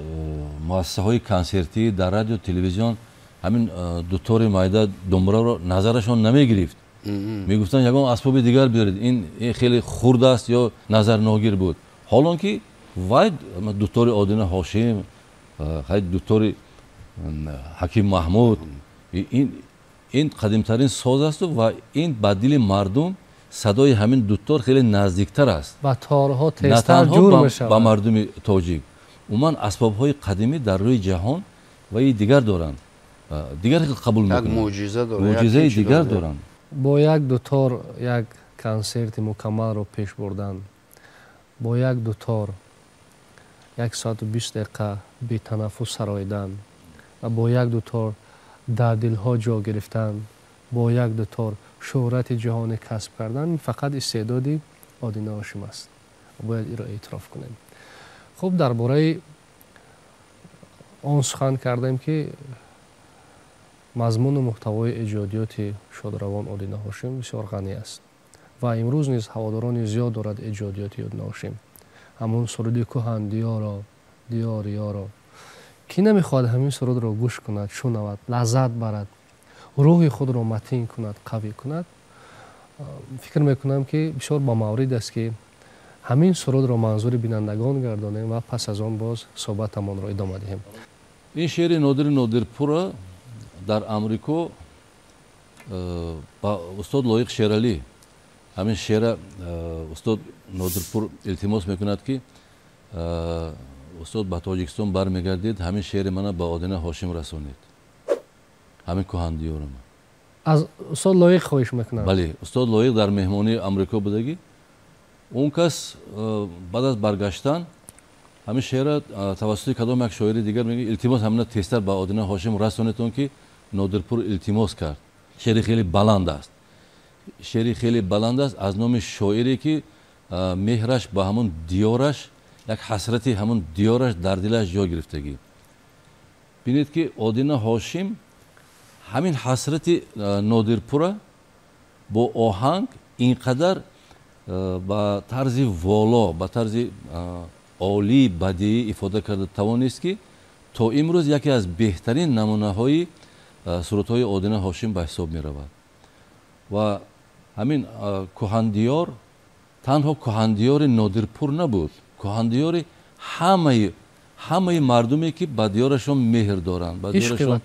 مؤسسه های کنسرتی در رادیو تلویزیون همین دوتور مایده دنبره رو نظرشون نمیگرفت. میگفتن یگان اسباب دیگر بیارید، این خیلی خرد است یا نظر ناگیر بود. حالا که وای دوتور آدینه هاشم، دوتور حکیم محمود، این قدیمترین ساز است و این بدیل مردم صدای همین دوتور خیلی نزدیکتر است. و تارها تیزتر جور میشه با مردم تاجیک. عموما اسباب های قدیمی در روی جهان و این دیگر دارن. دیگر قبول میکنن. یک معجزه داره. معجزه دیگر دارن. با یک دوتار یک کنسرت مکمل رو پیش بردن. با یک دوتار 120 دقیقه بی تنفس سراییدن و با یک دوتار در دلها جا گرفتن، با یک دوتار شهرت جهانی کسب کردن، فقط استعدادی آدینه هاشم است. باید این را اعتراف کنیم. خب درباره آن سخن کردیم که مضمون و محتوای ایجادیات شادروان آدینه هاشم بسیار غنی است و امروز نیز هواداران زیاد دارد ایجادیات آدینه هاشم. همون سرود کهن دیارا کی نمیخواد همین سرود را گوش کند، شنود، لذت برد، روح خود را متین کند، قوی کند. فکر میکنم که بسیار با مورد است که همین سرود را منظور بینندگان گردانیم و پس از آن باز صحبتمان را ادامه دهیم. این شعر نادرپور در امریکا با استاد لایق شیرالی، همین شعر استاد نادرپور التماس میکند که استاد به تاجیکستان برمیگردید، همین شعر من با آدینه هاشم رسانید، همین کهندیارم. از استاد لایق خواهش میکنم. بله، استاد لایق در مهمانی امریکا بودگی، اون کس بعد از برگشتن همین شعر توسط کدام یک شاعر دیگر میگه التماس همین تیزتر با آدینه هاشم رسانیدون که نادرپور التماس کرد. شعر خیلی بلند است. شعری خیلی بلند است از نام شاعری که مهرش با همون دیارش، یک حسرتی همون دیارش در دلش جا گرفتگی. بینید که آدینه هاشم همین حسرت نادرپور با آهنگ اینقدر با طرز والا، با طرز عالی بدیعی افاده کرده توانست که تا امروز یکی از بهترین نمونه های سرودهای آدینه هاشم به حساب می رود. و همین کهندیار تنها کهندیار نادرپور نبود، کهندیار همه مردمی که به دیارشان مهر دارند، به دیارشان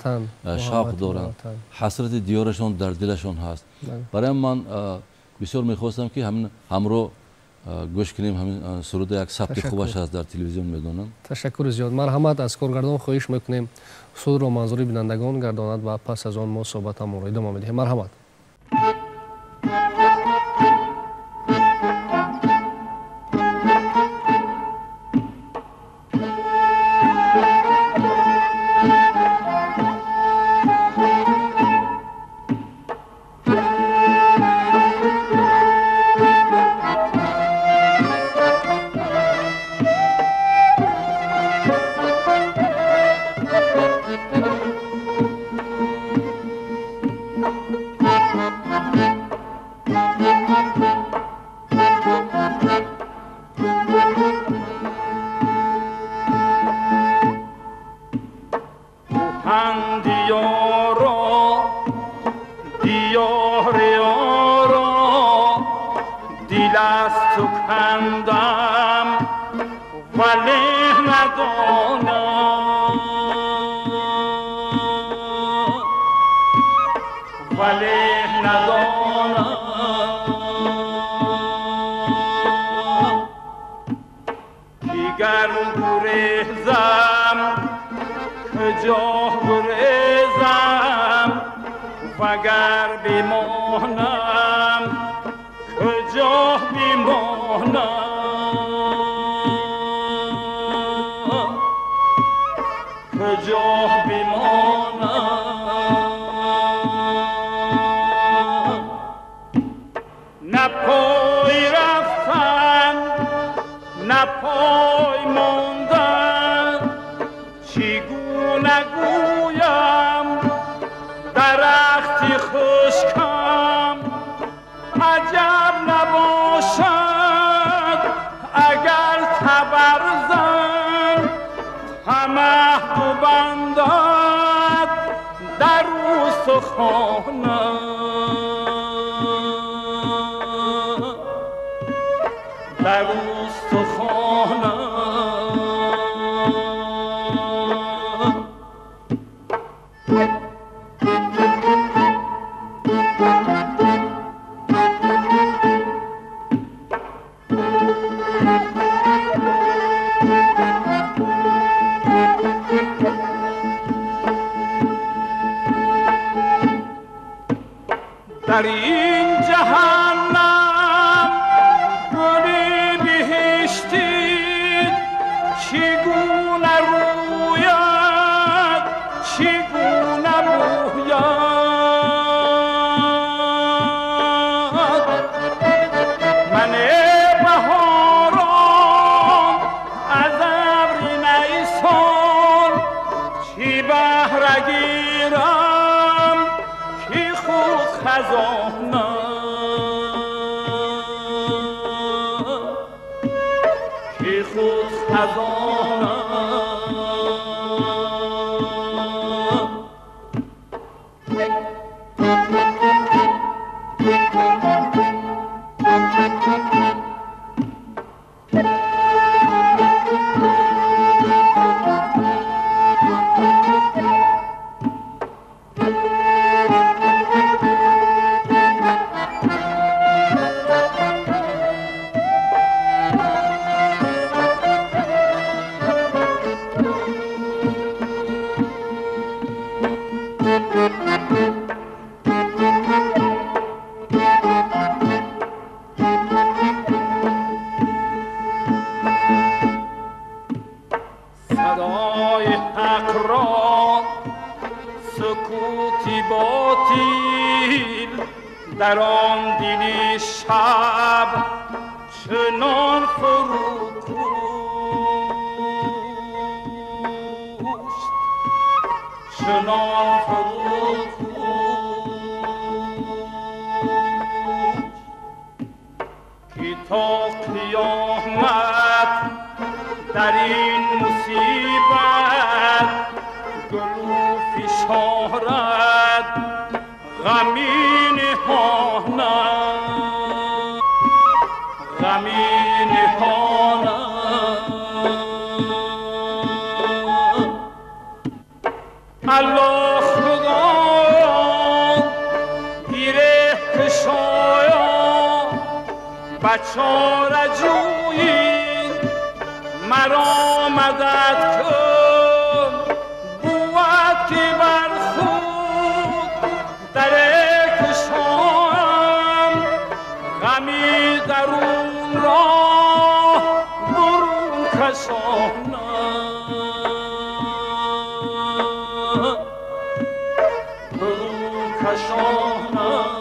شوق دارند، حسرت دیارشان در دلشان هست. برای من بسیار میخواستم که همراه گوش کنیم همین سرود یک ثبت خوبش هست در تلویزیون میدونم. تشکر زیاد. مرحمت از کارگردان خواهش میکنیم سرود را منظور بینندگان گرداند و پس از آن ما صحبتمون را ادامه میدهیم. مرحمت. وگر بمانم کجا بمانم کجا بمانم نه پای رفتن نه پای ماندن چگونه گویم درختی خشکم عجب نباشد اگر تبرزن طمع ببندد در استخوانم در استخوانم در این جهنم گلی بهشتی چگونه روید چگونه بوید من بهاران از ابر نیسان چی بهره گیرم کی خود خزانم کی خود خزانم صدای حق را سکوتی باطل در آن دل شب چنان فرو کشت چنان فرو کشت که تا قیامت در این مصیبت گلو فشارد غمی نهانم غمی نهانم الله خدایا گیره کشایا بچاره جویی مرا مدد کن بود که بر خود در کشایم غمی درون را برون کشانم برون کشانم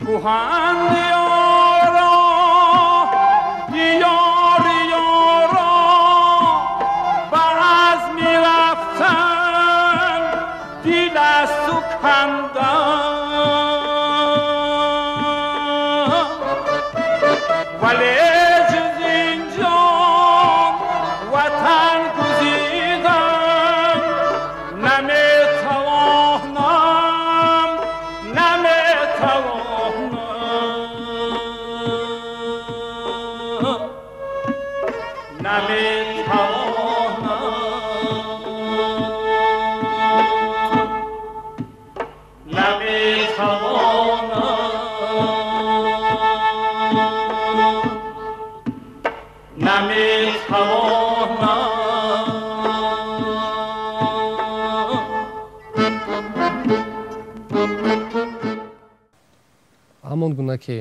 کوهن یارا دیار یارا به عزم رفتن دل از سکندن ولی جز اینجا وطن گزیدن نمیتوانم نمیتوانم نمیتوانم نمیتوانم ҳамон гуна ки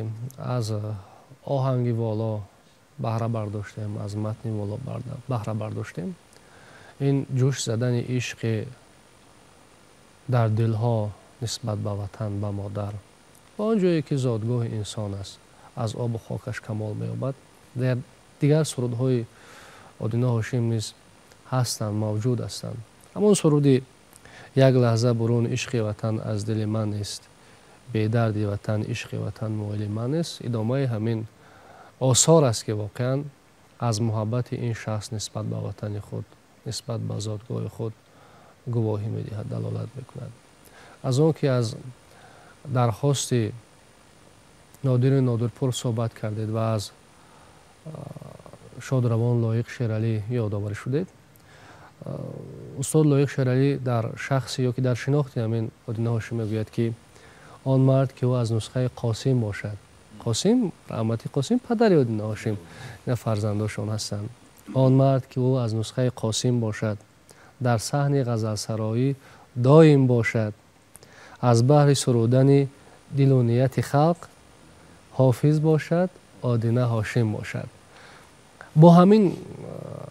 аз оҳанги воло баҳра бардоштем, аз матни воло баҳра бардоштем, ин ҷӯш задани ишқи дар дилҳо нисбат ба ватан, ба модар, ба он ҷое ки зодгоҳи инсон аст, аз обу хокаш камол меёбад. дар дигар сурудҳои Одина Ҳошим низ ҳастанд, мавҷуд ҳастанд. ҳамон суруди як лаҳза бурун ишқи ватан аз дили ман нест, бедарди ватан ишқи ватан моили ман нест, идомаи ҳамин осор аст ки воқеан аз муҳаббати ин шахс нисбат ба ватани худ, нисбат ба зодгоҳи худ гувоҳӣ медиҳад, далолат мекунад. аз он ки аз дархости Нодири Нодирпур суҳбат кардед ва аз Шодравон Лоиқ Шералӣ ёдоварӣ шудед, устод Лоиқ Шералӣ дар шахси ё ки дар шинохти ҳамин Одина Ҳошим мегӯяд ки он мард ки ӯ аз нусхаи Қосим бошад, Қосим раҳмати Қосим падари Одина Ҳошим, ина фарзандошон ҳастанд, он мард ки ӯ аз нусхаи Қосим бошад, дар саҳни ғазалсароӣ доим бошад, аз баҳри сурудани дилу нияти халқ ҳофиз бошад, Одина Ҳошим бошад. бо ҳамин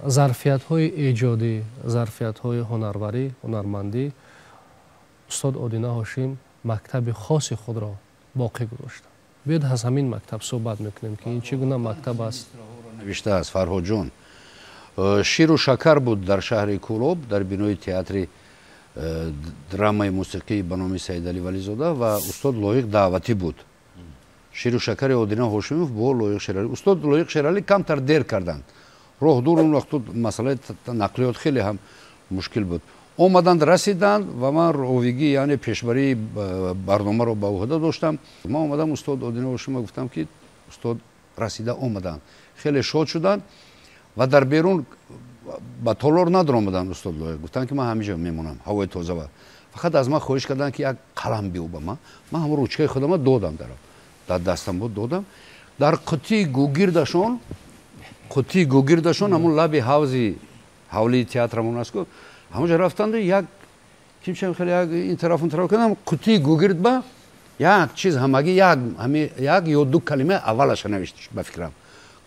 зарфиятҳои эҷодӣ, зарфиятҳои ҳунарварӣ, ҳунармандӣ, устод Одина Ҳошим мактаби хоси худро боқӣ гузошта. биёд аз ҳамин мактаб суҳбат мекунем ки ин чӣ гуна мактаб аст. навиштааст Фарҳодҷон. Ширу шакар буд дар шаҳри Кӯлоб, дар бинои театри драмаи мусиқии ба номи Саидалӣ Вализода ва устод Лоиқ даъватӣ буд. Ширу шакари Одина Ҳошимов бо Лоиқ Шералӣ. Устод Лоиқ Шералӣ камтар дер карданд. Роҳ дур он вақт масъалаи нақлиёт хеле ҳам мушкил буд. омаданд расиданд ва ман ровигӣ яъне пешбарии барномаро ба уҳда доштам. Ман омадам устод Одина Ҳошимов гуфтам ки устод расида омаданд. Хеле шод шуданд ва дар берун ба толор надромаданд. Устод Лоиқ гуфтанд ки ман ҳамиҷа мемонам, ҳавои тозава. Фақат аз ман хоҳиш карданд ки як қалам биёба. Ман ҳам ручкаи худама додам, дар дастам буд додам. Дар қутии гӯгирдашон ҳамон лаби ҳавлии театрамон аст ку ҳамонҷа рафтанду як кимчам хеле як ин тараф он тараф кардам, қутии гӯгирд ба як чиз ҳамагӣ як ё ду калима аввалаша навишт ба фикрам.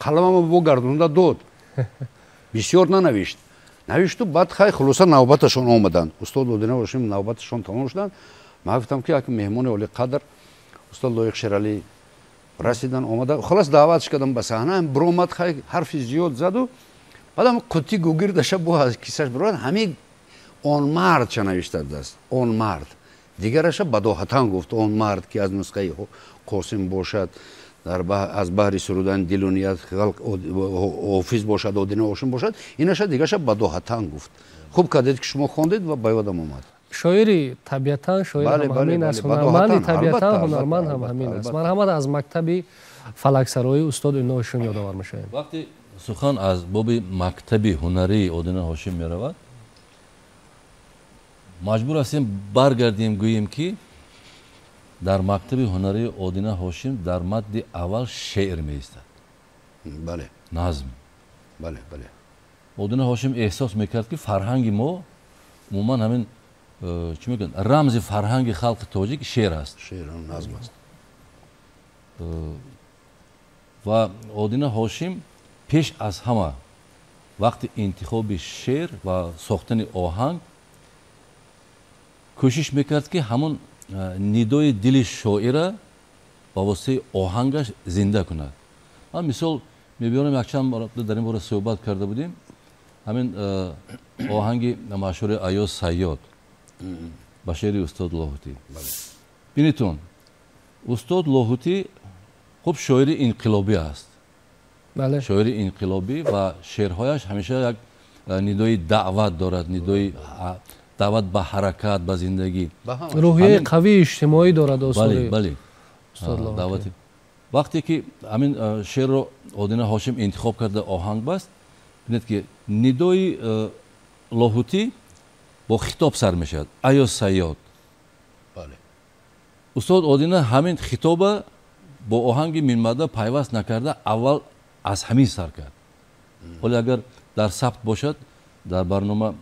қаламамо богардонда дод. Бисёр нанавишт. Навишту баъд хай хулоса навбаташон омаданд. Устод Одина Ҳошим навбаташон тамом шуданд. Ман гуфтам ки як меҳмони олиқадр устод Лоиқ Шералӣ расидан омада, халас даъватш кардам ба саҳна, биромад хай ҳарфи зиёд заду баъдам қутӣ гӯгирдаша бо аз кисаш бирояд ҳамин он мард ша навиштааст. Он мард дигараша бадоҳатан гуфт, он мард ки аз нусхаи Қосим бошад, аз баҳри сурудани дилу ният халқ ҳофиз бошад, Одина Ҳошим бошад, инаша дигараша бадоҳатан гуфт. Хуб кардед ки шумо хондед ва ба ёдам омад. шоири табиатан шоир ҳам ҳамин аст, ҳунарманди табиатан ҳунарманд ҳам ҳамин аст. марҳамат аз мактаби фалаксарои устод Одина Ҳошим ёдовар мешавем. вақте сухан аз боби мактаби ҳунарии Одина Ҳошим меравад, маҷбур ҳастем баргардем гӯем ки дар мактаби ҳунарии Одина Ҳошим дар мадди аввал шеър меистад. Бале. Назм. Бале, бале. Одина Ҳошим эҳсос мекард ки фарҳанги мо умуман ҳамин чӣ мегӯянд, рамзи фарҳанги халқи тоҷик шеър аст. Шеър назм аст. ва Одина Ҳошим пеш аз ҳама вақти интихоби шеър ва сохтани оҳанг кӯшиш мекард ки ҳамон нидои дили шоира ба воситаи оҳангаш зинда кунад. ман мисол мебиёрам, якчанд дар ин бора суҳбат карда будем, ҳамин оҳанги машҳури Аёз Сайёд ба шеъри устод Лоҳутӣ. бинитун, устод Лоҳутӣ хуб шоири инқилобӣ аст. шоири инқилобӣ ва шеърҳояш ҳамеша як нидои даъват дорад, нидои даъват ба ҳаракат, ба зиндагӣ, рӯҳияи қавии иҷтимоӣ дорад. бале, даъвати. вақте ки ҳамин шеърро Одина Ҳошим интихоб карда оҳанг баст, бинед ки нидои Лоҳутӣ бо хитоб сар мешавад. Аёз Сайёд. устод Одина ҳамин хитоба бо оҳанги минмада пайваст накарда аввал аз ҳамин сар кард. ولی اگر در ثبت باشد در برنامه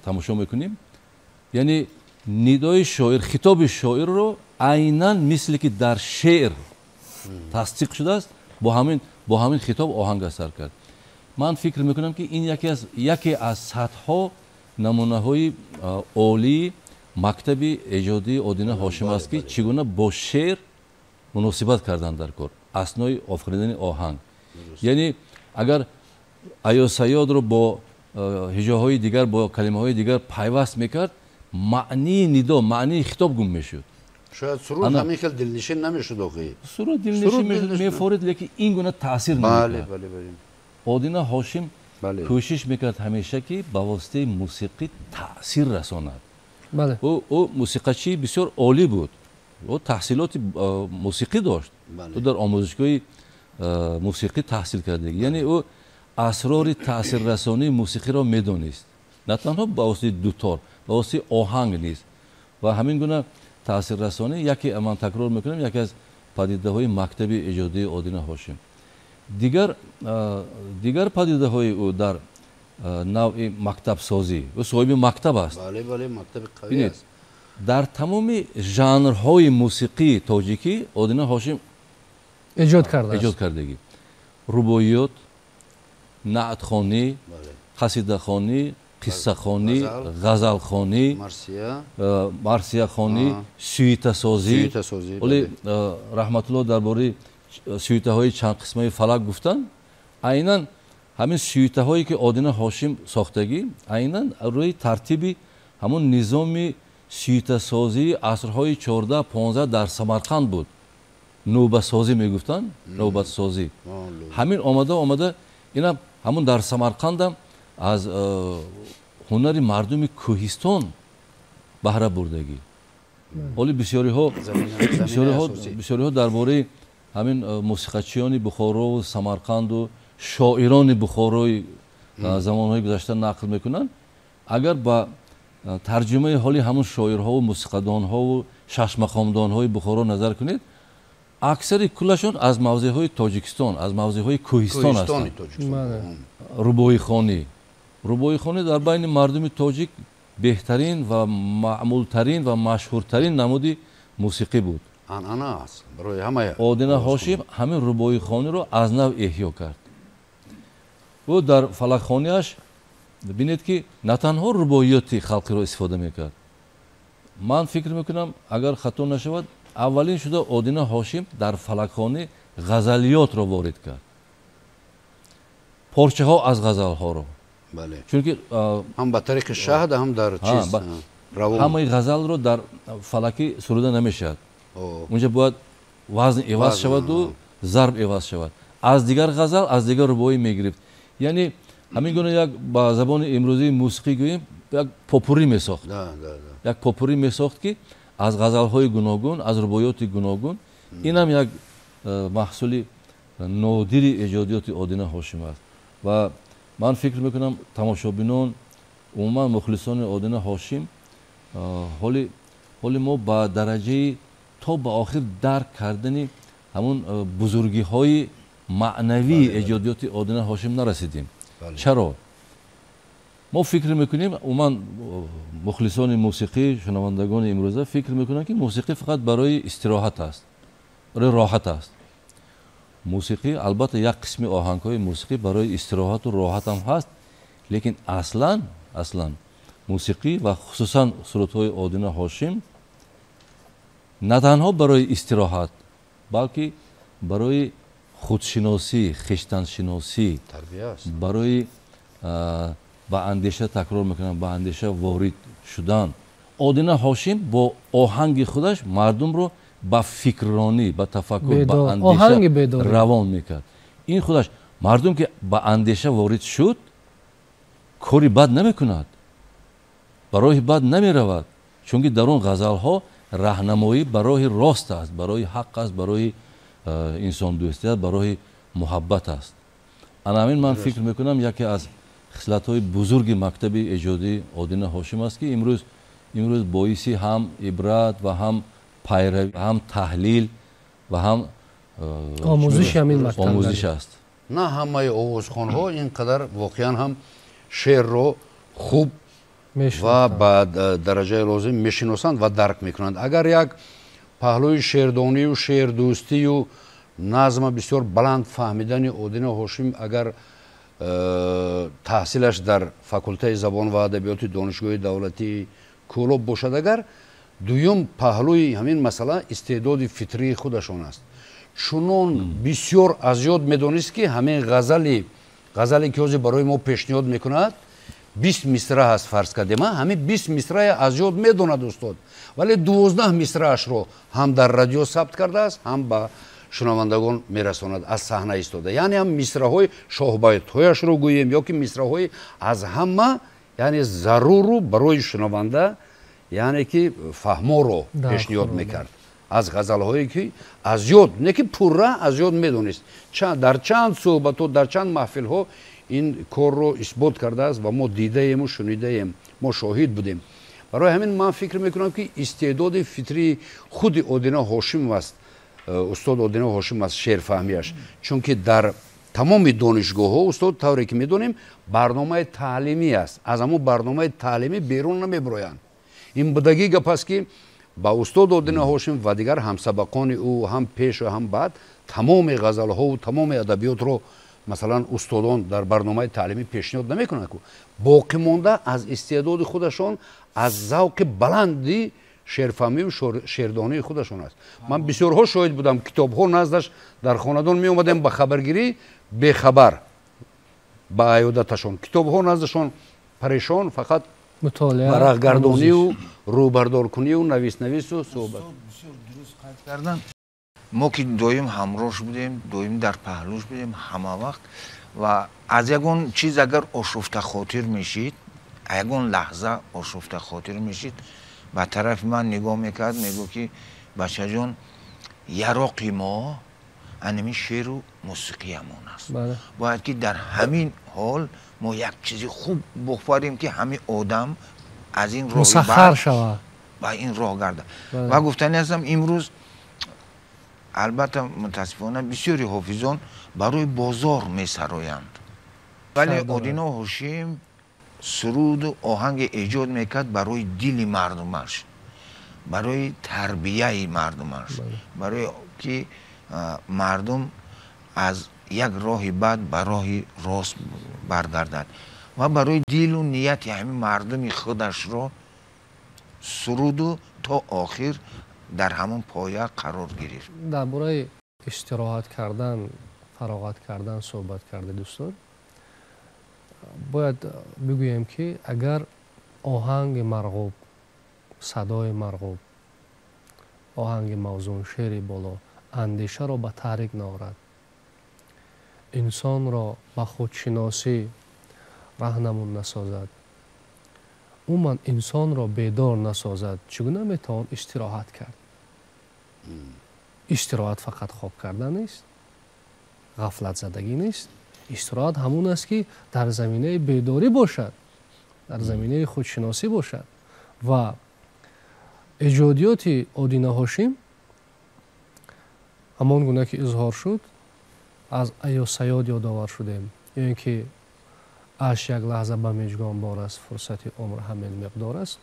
تماشا میکنیم یعنی ندای شاعر خطاب شاعر رو عیناً مثل که در شعر تصدیق شده است با همین خطاب آهنگ اثر کرد. من فکر میکنم که این یکی از سطح‌ها نمونه های عالی مکتب ایجادی آدینه هاشم است که چگونه با شعر مناسبت کردن در کار اسنای آفریدن آهنگ. یعنی اگر آیا سیاد رو با هجاهای دیگر با کلمه های دیگر پیوست میکرد معنی ندا معنی خطاب گم میشد. شاید سرود همین خیلی دلنشین نمیشد آقای سرود دلنشین میفورید لیکن این گونه تاثیر نمیکرد. آدینه هاشم کوشش میکرد همیشه که با واسطه موسیقی تاثیر رساند. او موسیقیچی بسیار عالی بود. او تحصیلات موسیقی داشت. او در آموزشگاه موسیقی تحصیل کرده. یعنی او اسرار تاثیر رسانی موسیقی را میدونست. نه تنها با واسطه دوتار با واسطه آهنگ نیست. و همین گونه تاثیر رسانی یکی من تکرار میکنم یکی از پدیده های مکتب ایجادی آدینه هاشم. دیگر پدیده های او در نوع مکتب سازی و صاحب مکتب است. بله مکتب قوی است. در تمام ژانرهای موسیقی تاجیکی آدینه هاشم ایجاد کردگی رباعیات، نعت خوانی، قصیده خوانی، قصه خوانی، غزل خوانی، مرثیه خوانی، سویته سازی. ولی رحمت الله درباره سویته های چند قسمه فلک گفتن. عیناً همین سویته هایی که آدینه هاشم ساختگی عیناً روی ترتیبی همون نظام سویته سازی عصرهای 14-15 در سمرقند بود. نوبت سازی میگفتن نوبت سازی. همین آمده اینا همون در سمرقند هم از هنر مردم کوهستان بهره بردگی. ولی بسیاری ها درباره همین موسیقیچیان بخارا و سمرقند و شاعران بخارای زمانهای گذشته نقل میکنن. اگر با ترجمه حالی همون شاعرها و موسیقیدانها و شش مقامدانهای بخارا نظر کنید اکثر کلشون از موضعهای تاجیکستان از موضعهای کوهستان هستند. رباعی خوانی در بین مردم تاجیک بهترین و معمولترین و مشهورترین نمود موسیقی بود. آدینه هاشم همین رباعی خوانی رو از نو احیا کرد. و در فلک خوانیش ببینید که نه تنها رباعیات خلقی رو استفاده میکرد. من فکر میکنم اگر خطا نشود اولین شده آدینه هاشم در فلک خوانی غزلیات رو وارد کرد. پارچه ها از غزل ها رو. بله. چون هم به طریق شهد هم در چیز روان. همه غزل رو در فلکی سروده نمیشد. اونجا باید وزن عوض شود و ضرب عوض شود. از دیگر غزل از دیگر رباعی میگرفت. یعنی همین گونه یک با زبان امروزی موسیقی گوییم یک پوپوری میساخت. یک پوپوری میساخت که از غزل های گوناگون از رباعیات گوناگون. این هم یک محصول نادری ایجادیات آدینه هاشم است. و من فکر میکنم تماشابینان عموما مخلصان آدینه هاشم حالی ما با درجه تا به آخر درک کردن همون بزرگی های معنوی ایجادیات آدینه هاشم نرسیدیم. چرا؟ ما فکر میکنیم عموما مخلصان موسیقی شنوندگان امروزه فکر میکنن که موسیقی فقط برای استراحت است، برای راحت است. موسیقی البته یک قسم آهنگ های موسیقی برای استراحت و راحت هم هست، لیکن اصلا موسیقی و خصوصا سرود های آدینه هاشم نه تنها برای استراحت بلکه برای خودشناسی، خویشتنشناسی، برای با اندیشه تکرار میکنم با اندیشه وارد شدن. آدینه هاشم با آهنگ خودش مردم رو با فکرانی با تفکر با اندیشه روان میکرد. این خودش مردم که با اندیشه وارد شد کاری بد نمیکند، برای بد نمیرود، چون که در اون غزل ها راهنمایی برای راست است، برای حق است، برای انسان دوستی است، برای محبت است. همین من فکر میکنم یکی از خصلت های بزرگ مکتب ایجادی آدینه هاشم است که امروز باعثی هم عبرت و هم پیروی هم تحلیل و هم آموزش همین مکتب آموزش است. نه همه آوازخوان‌ها اینقدر واقعا هم شعر رو خوب و با درجه لازم میشناسند و درک میکنند. اگر یک پهلوی شعردانی و شعر دوستی و نظم بسیار بلند فهمیدن اودین هاشم اگر تحصیلش در فاکولته زبان و ادبیات دانشگاه دولتی کولوب باشد، اگر دویم پهلوی همین مسئله استعداد فطری خودشان است. چونون بسیار از یاد میدانست که همین غزلی که از برای ما پیشنهاد میکند 20 مصرع هست فرض کردیم، همین 20 مصرع از یاد میداند استاد، ولی 12 مصرعش رو هم در رادیو ثبت کرده است هم با شنوندگان میرساند از صحنه ایستاده. یعنی هم مصرع‌های شاهبیت‌هایش رو گوییم یا که مصرع‌های از همه یعنی ضرور برای شنونده یعنی که فهمو رو پیشنهاد میکرد از غزل‌هایی که از یاد نه که پورا از یاد میدونست. در چند صحبت و در چند محفل ها این کار رو اثبات کرده است و ما دیده ایم و شنیده ایم، ما شاهد بودیم. برای همین من فکر میکنم که استعداد فطری خود اودین هاشم است، استاد اودین هاشم است شعر فهمیش، چون که در تمام دانشگاه ها استاد طوری که میدونیم برنامه تعلیمی است، از همون برنامه تعلیمی بیرون نمیبرویند. این بدگی گپ است که با استاد اودین هاشم و دیگر همسبقان او هم پیش و هم بعد تمام غزل ها و تمام ادبیات رو مثلا استادان در برنامه تعلیمی پیشنهاد نمیکنند که باقی مانده از استعداد خودشان از ذوق بلندی شعرفهمی و شعردانی خودشان است. من بسیارها شاهد بودم کتاب ها نزدش در خاندان می اومدم به خبرگیری بخبر با عیادتشان، کتاب ها نزدشان پریشان، فقط مطالعه ورقگردانی و روبردار کنی و نویس و صحبت. بسیار درست قید کردن. ما که دویم همراهش بودیم، دویم در پهلوش بودیم همه وقت و از یگون چیز اگر آشفته خاطر میشید، یگون لحظه آشفته خاطر میشید به طرف من نگاه میکرد، میگو که بچه جان یراقی ما انمی شعر و موسیقی همون است. باید که در همین حال ما یک چیزی خوب بخوریم که همین آدم از این راه مسخر شود و این راه گرده. و گفتنی هستم امروز البته متاسفانه بسیاری حافظان برای بازار می سرایند، ولی اودین هاشم سرود و آهنگ ایجاد میکرد برای دل مردمش، برای تربیه مردمش، برای که مردم از یک راه بد به راه راست برگردند و برای دل و نیت همین مردم خودش را سرود و تا آخر در همون پایه قرار گرفت. درباره استراحت کردن، فراغت کردن صحبت کرده دوستان. باید بگویم که اگر آهنگ مرغوب، صدای مرغوب، آهنگ موزون، شعر بالا اندیشه را به تحریک نآورد، انسان را به خودشناسی راهنمون نسازد، عموما انسان را بیدار نسازد، چگونه میتوان استراحت کرد؟ استراحت فقط خواب کردن نیست، غفلت زدگی نیست. استراحت همون است که در زمینه بیداری باشد، در زمینه خودشناسی باشد. و ایجادیات اودین هاشم همان گونه که اظهار شد از ایو سیاد یادآور شدیم، یعنی که اش یک لحظه به میجگان بار است، فرصت عمر همین مقدار است.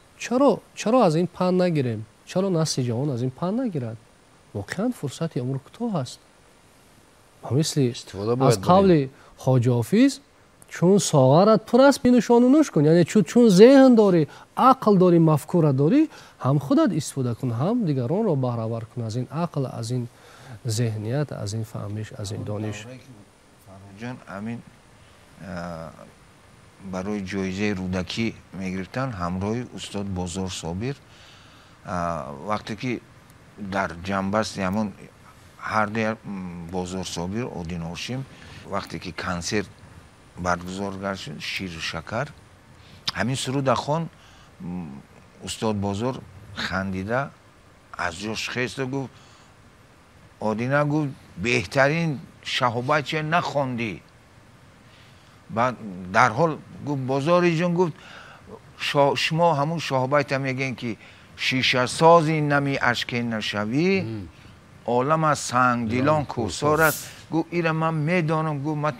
چرا از این پند نگیریم؟ چرا نسل جوان از این پند نگیرد؟ واقعا فرصت عمر کوتاه است. مثل از قول حاج حافظ چون ساغرت پر است بنوشان و نوش کن، یعنی چون ذهن داری، عقل داری، مفکوره داری، هم خودت استفاده کن، هم دیگران را بهره ور کن از این عقل، از این ذهنیت، از این فهمش، از این دانش. جان امین برای جایزه رودکی میگرفتن همراه استاد بازار صابر. وقتی که در جنبه است همون هر در بازار صابر اودین هاشم وقتی که کنسرت برگزار گشت شیر شکر، همین سرود خوان استاد بازار خندیده از جاش خیست و گفت اودینه گفت بهترین شهابت چه نخوندی؟ بعد در حال گفت بازاری جان گفت شما همون شهابت هم میگین که شیشه سازی نمی اشکی نشوی، عالم از سنگ دیلان کوسار است گو ایره من میدانم گو من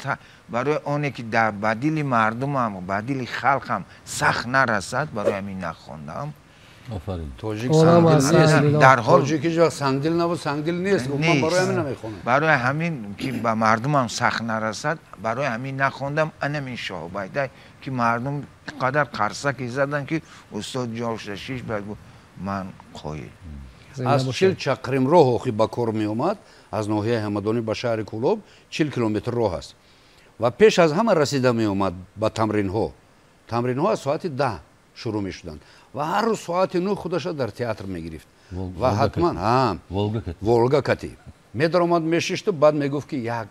برای اونه که در بدیل مردمم و بدیل خلقم سخت نرسد برای همین نخوندم. آفرین. توجیک اونم از سنگدل نیست. سنگدل. در حال توجیک هیچ وقت سنگدل نبود، سنگدل نیست. من برای همین نمیخونم. برای همین که به مردمم سخت نرسد برای همین نخوندم. انم شاه بایده که مردم قدر قرصکی زدن که استاد جاششیش بگو من قوی. از 40 چقرم راه اوخی با کار می اومد از ناحیه همدانی به شهر کولوب 40 کیلومتر راه است و پیش از همه رسیده می اومد با تمرین ها از ساعت 10 شروع می شدند و هر روز ساعت 9 خودش در تئاتر می گرفت و حتما ولگا کتی می در اومد می ششت و بعد می گفت که یک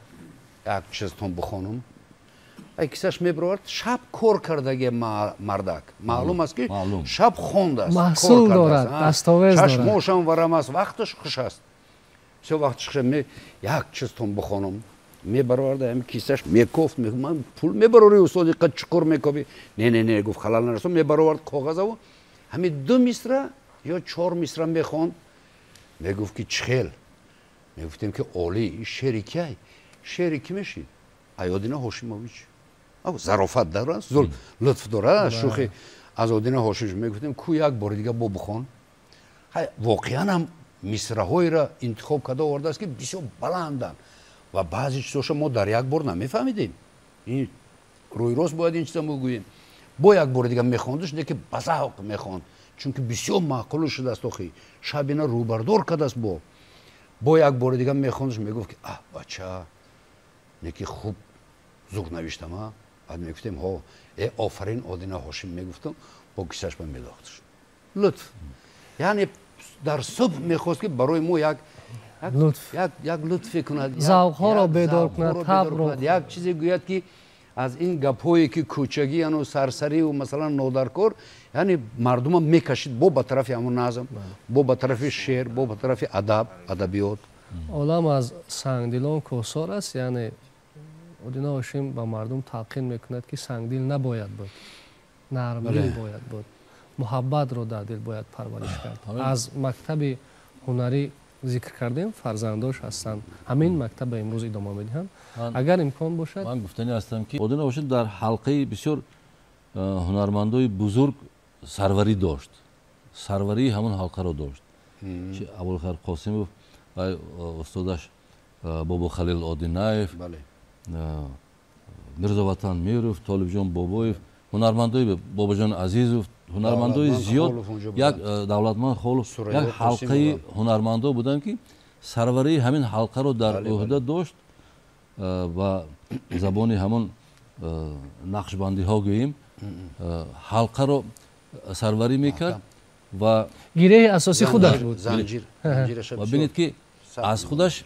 چیز تون بخونم ای کسش می برورد شب کار کردگی مردک معلوم است که شب خوند است محصول دارد دستاویز دارد چشموشم ورم است وقتش خوش است سه وقتش خوش می یک چیز تون بخونم می برورد همین کیسش می کوفت من پول می بروری استادی قد چکر می کوبی نه گفت خلال نرسون می برورد کاغذ و همین 2 مصرع یا 4 مصرع می خوند می گفت که چخیل می گفتیم که عالی شعری کی میشید ایادین هاشیموویچ او ظرافت داره لطف داره شوخی از آدین هاشیموویچ میگفتیم کو یک بار دیگه بخون واقعا هم مصرع‌های را انتخاب کرده آورده است که بسیار بلندن و بعضی چیزاش ما در یک بار نمیفهمیدیم این روی راست باید این چیزا بگوییم با یک بار دیگه میخوندش دیگه بزاق میخوند چون که بسیار معقول شده است اخی شب اینا روبردار کرده است با یک بار دیگه میخوندش میگفت که بچه نکی خوب زوق نوشتم ها بعد میگفتیم ها ای آفرین آدین هاشم میگفتم با کسش من میداختش لطف یعنی در صبح میخواست که برای ما یک لطفی کند ذوق ها را بیدار کند طبع را یک چیزی گوید که از این گپایی که کوچگی و سرسری و مثلا نادرکار یعنی مردم هم میکشید با طرف همون نظم با طرف شعر با طرف ادبیات عالم از سنگدلان کوسار است یعنی آدین هاشم با مردم تلقین میکند که سنگدل نباید بود نرمدل باید بود محبت رو در دل باید پرورش کرد از مکتب هنری ذکر کردیم فرزنداش هستند همین مکتب امروز ادامه میدهند اگر امکان باشد من گفتنی هستم که آدین هاشم در حلقه بسیار هنرمندای بزرگ سروری داشت سروری همون حلقه رو داشت چه ابوالخیر قاسمov استادش بابا خلیل آدیناев میرزا وطن میرов طالبجان باباев هنرمندای باباجان عزیزov هنرمندای زیاد یک دولتمند خالص یک حلقه هنرمندا بودن که سروری همین حلقه رو در عهده داشت و زبان همون نقشبندی ها گوییم حلقه رو سروری میکرد و گیره اساسی خودش بود و ببینید که از خودش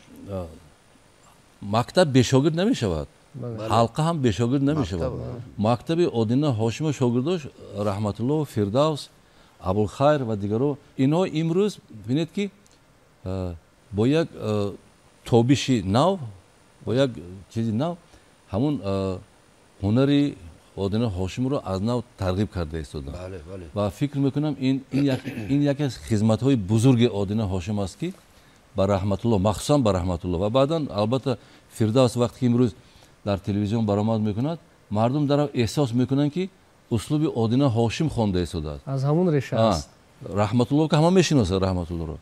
مکتب بشاگرد نمی شود حلقه هم بشاگرد نمی شود مکتب آدین هاشم شاگرداش رحمت الله و فردوس ابوالخیر و دیگرها اینا امروز ببینید که با یک تابشی نو با یک چیزی نو همون هنری آدین هاشم رو از نو ترغیب کرده ایستادن و فکر میکنم این یکی از خدمت های بزرگ آدین هاشم است که با رحمت الله مخصوصا با رحمت الله و بعدا البته فردوس وقتی که امروز در تلویزیون برآمد میکند مردم در احساس میکنن که اسلوب آدین هاشم خوانده ایستاده است از همون ریشه است رحمت الله که همه میشناسه رحمت الله رو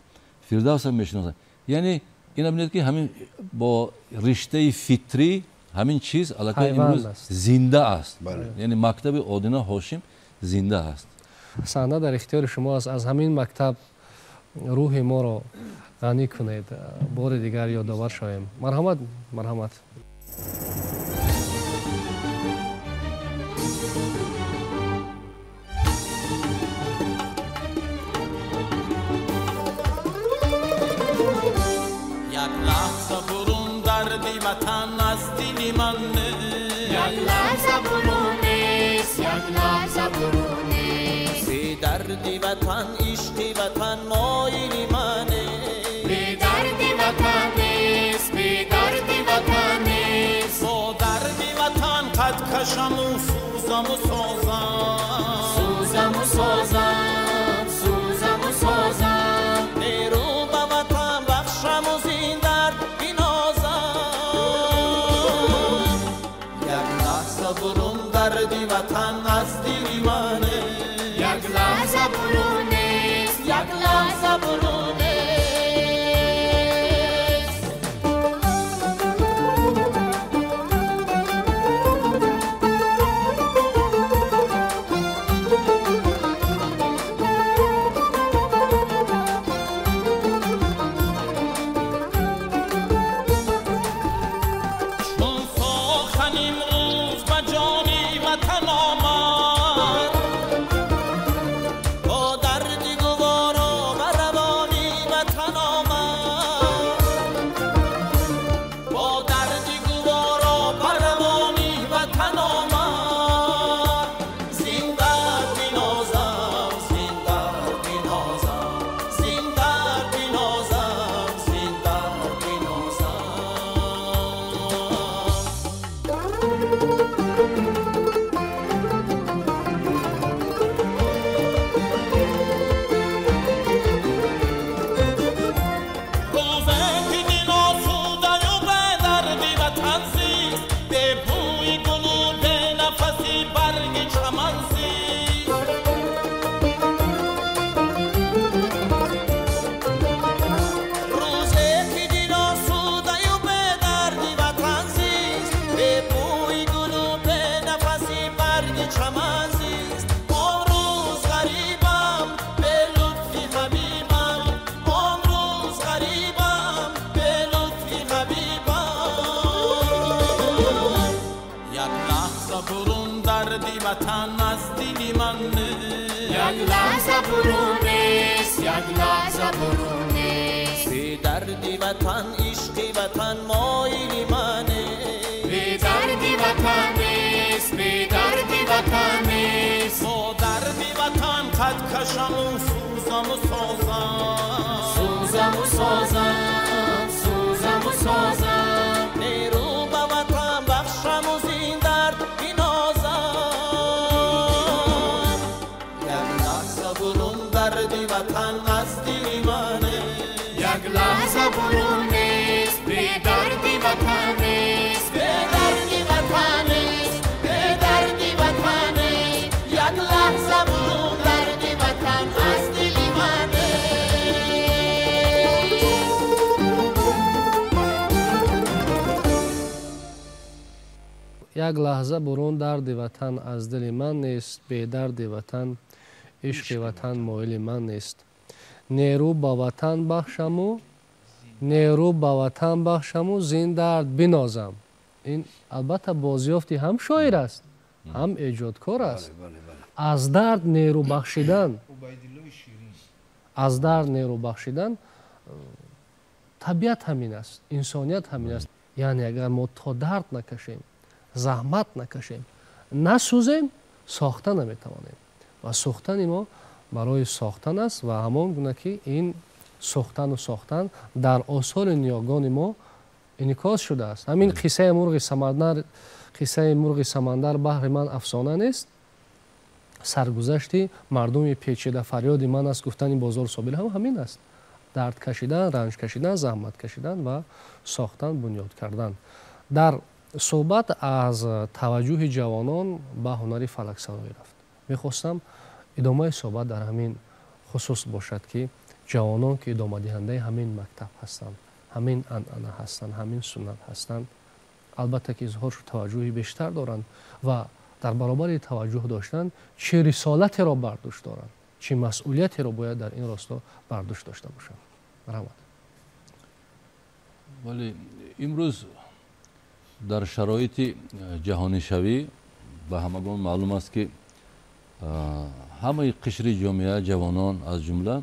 فردوس هم میشناسه یعنی اینا ببینید که همین با رشته فطری همین چیز البته امروز زنده است یعنی مکتب آدین هاشم زنده است صحنه در اختیار شما است از همین مکتب روح ما را غنی کنید بار دیگر یادآور شویم مرحمت وطن از دل من یک لحظه برون نیست یک لحظه برون نیست بی دردی وطن عشقی وطن مایل منه بی دردی وطن نیست بی دردی وطن نیست با دردی وطن قد کشم و سوزم و سازم سوزم و سازم سوزم و سازم نیرو به وطن بخشم و زین درد بینازم برون دردی وطن از دل منه یک لحظه برون نیست یک لحظه برون نیست وطن از دل من یک لحظه برون نیست یک لحظه برون نیست بی دردی وطن عشقی وطن مایلی منه بی دردی وطن نیست بی دردی وطن نیست با دردی وطن قد کشم و سوزم و سازم سوزم و سازم سوزم و سازم نیرو به وطن بخشم و زین درد دردی وطن از دل منه یک لحظه برون نیست بی دردی وطن نیست بی دردی وطن نیست بی دردی وطن نیست یک لحظه برون دردی وطن از دل منه یک لحظه برون درد وطن از دل من نیست بی درد وطن عشق وطن مایل من نیست نیرو با وطن بخشم و زین درد بنازم. این البته بازیافتی هم شاعر است هم ایجادکار است. از درد نیرو بخشیدن طبیعت همین است، انسانیت همین است. یعنی اگر ما تا درد نکشیم، زحمت نکشیم، نسوزیم، ساخته نمیتوانیم و ساختن ما برای ساختن است و همان گونه که این ساختن در آثار نیاگان ما انعکاس شده است. همین قصه مرغ سمندر بهر من افسانه نیست، سرگذشتی مردم پیچیده فریاد من است، گفتن بازار سابیل هم همین است. درد کشیدن، رنج کشیدن، زحمت کشیدن و ساختن، بنیاد کردن. در صحبت از توجه جوانان به هنر فلک‌سرایی رفت. میخواستم ادامه صحبت در همین خصوص باشد که جوانان که ادامه دهنده همین مکتب هستند، همین عنعنه هستند، همین سنت هستند، البته که اظهار توجهی بیشتر دارند و در برابر توجه داشتن چه رسالتی را برداشت دارند، چه مسئولیتی را باید در این راستا برداشت داشته باشند. مرحمت. ولی امروز در شرایط جهانی شوی به همگان معلوم است که همه قشر جامعه جوانان از جمله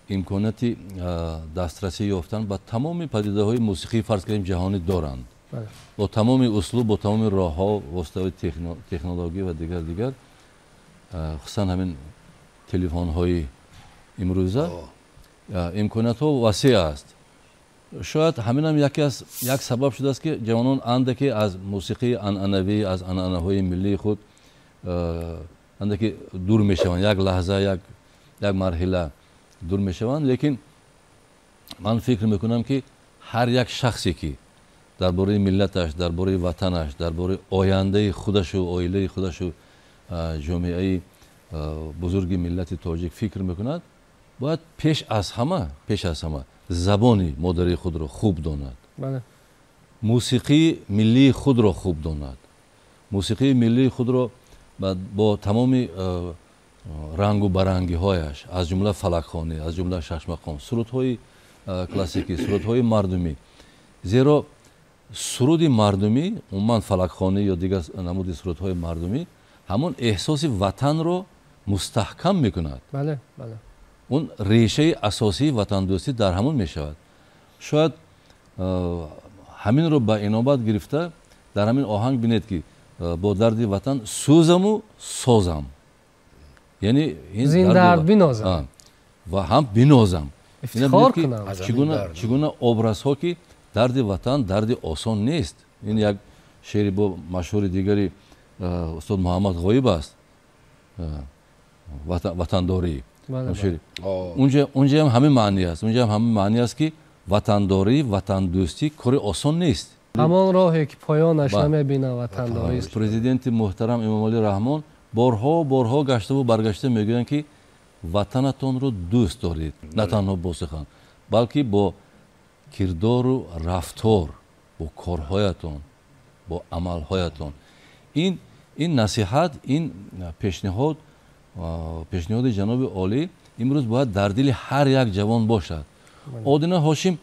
امکاناتی دسترسی یافتن به تمام پدیده های موسیقی فرض کنیم جهانی دارند. با تمام اسلوب، با تمام راه ها، واسطه تکنولوژی و دیگر خصوصا همین تلفن های امروزه امکانات ها وسیع است. شاید همین هم یک سبب شده است که جوانان اندکی از موسیقی عنعنوی، از عنعنه های ملی خود اندکی دور می شوند. یک لحظه، یک مرحله دور می شوند. لیکن من فکر میکنم که هر یک شخصی که дар бораи миллаташ, дар бораи ватанаш, дар бораи ояндаи худашу, оилаи худашу, ҷомеаи бузурги миллати тоҷик фикр мекунад, бояд пеш аз ҳама забони модари худро хуб донад. мусиқии миллии худро хуб донад. мусиқии миллии худро бо тамоми рангу барангиҳояш, аз ҷумла фалакхонӣ, аз ҷумла шашмахон, сурудҳои классикӣ, сурудҳои мардумӣ. зеро суруди мардумӣ, умуман фалакхонӣ ё дигар намуди сурудҳои мардумӣ ҳамон эҳсоси ватанро мустаҳкам мекунад. он решаи асосии ватандӯстӣ дар ҳамон мешавад. шояд ҳаминро ба инобат гирифта дар ҳамин оҳанг бинед ки бо дарди ватан сӯзаму созам, яъне зиндард бинозам ва ҳам бинозам. ифтихор кунам. чӣ гуна образҳо ки дарди ватан дарди осон нест. ин як шеъри бо машҳури дигари устод муҳаммад ғоиб аст, ватандорӣ. унҷаам ҳамин маънӣ аст. унҷаам ҳамин маънӣ аст ки ватандорӣ, ватандӯстӣ кори осон нест. ҳамон роҳе ки поёнаш намебина ватандорист. президенти муҳтарам Эмомалӣ Раҳмон борҳо гаштаву баргашта мегӯянд ки ватанатонро дӯст доред, на танҳо бо сухан, балки бо кирдору рафтор, бо корҳоятон, бо амалҳоятон. ин насиҳат, ин пешниҳоди ҷаноби олӣ имрӯз бояд дар дили ҳар як ҷавон бошад. Одина Ҳошим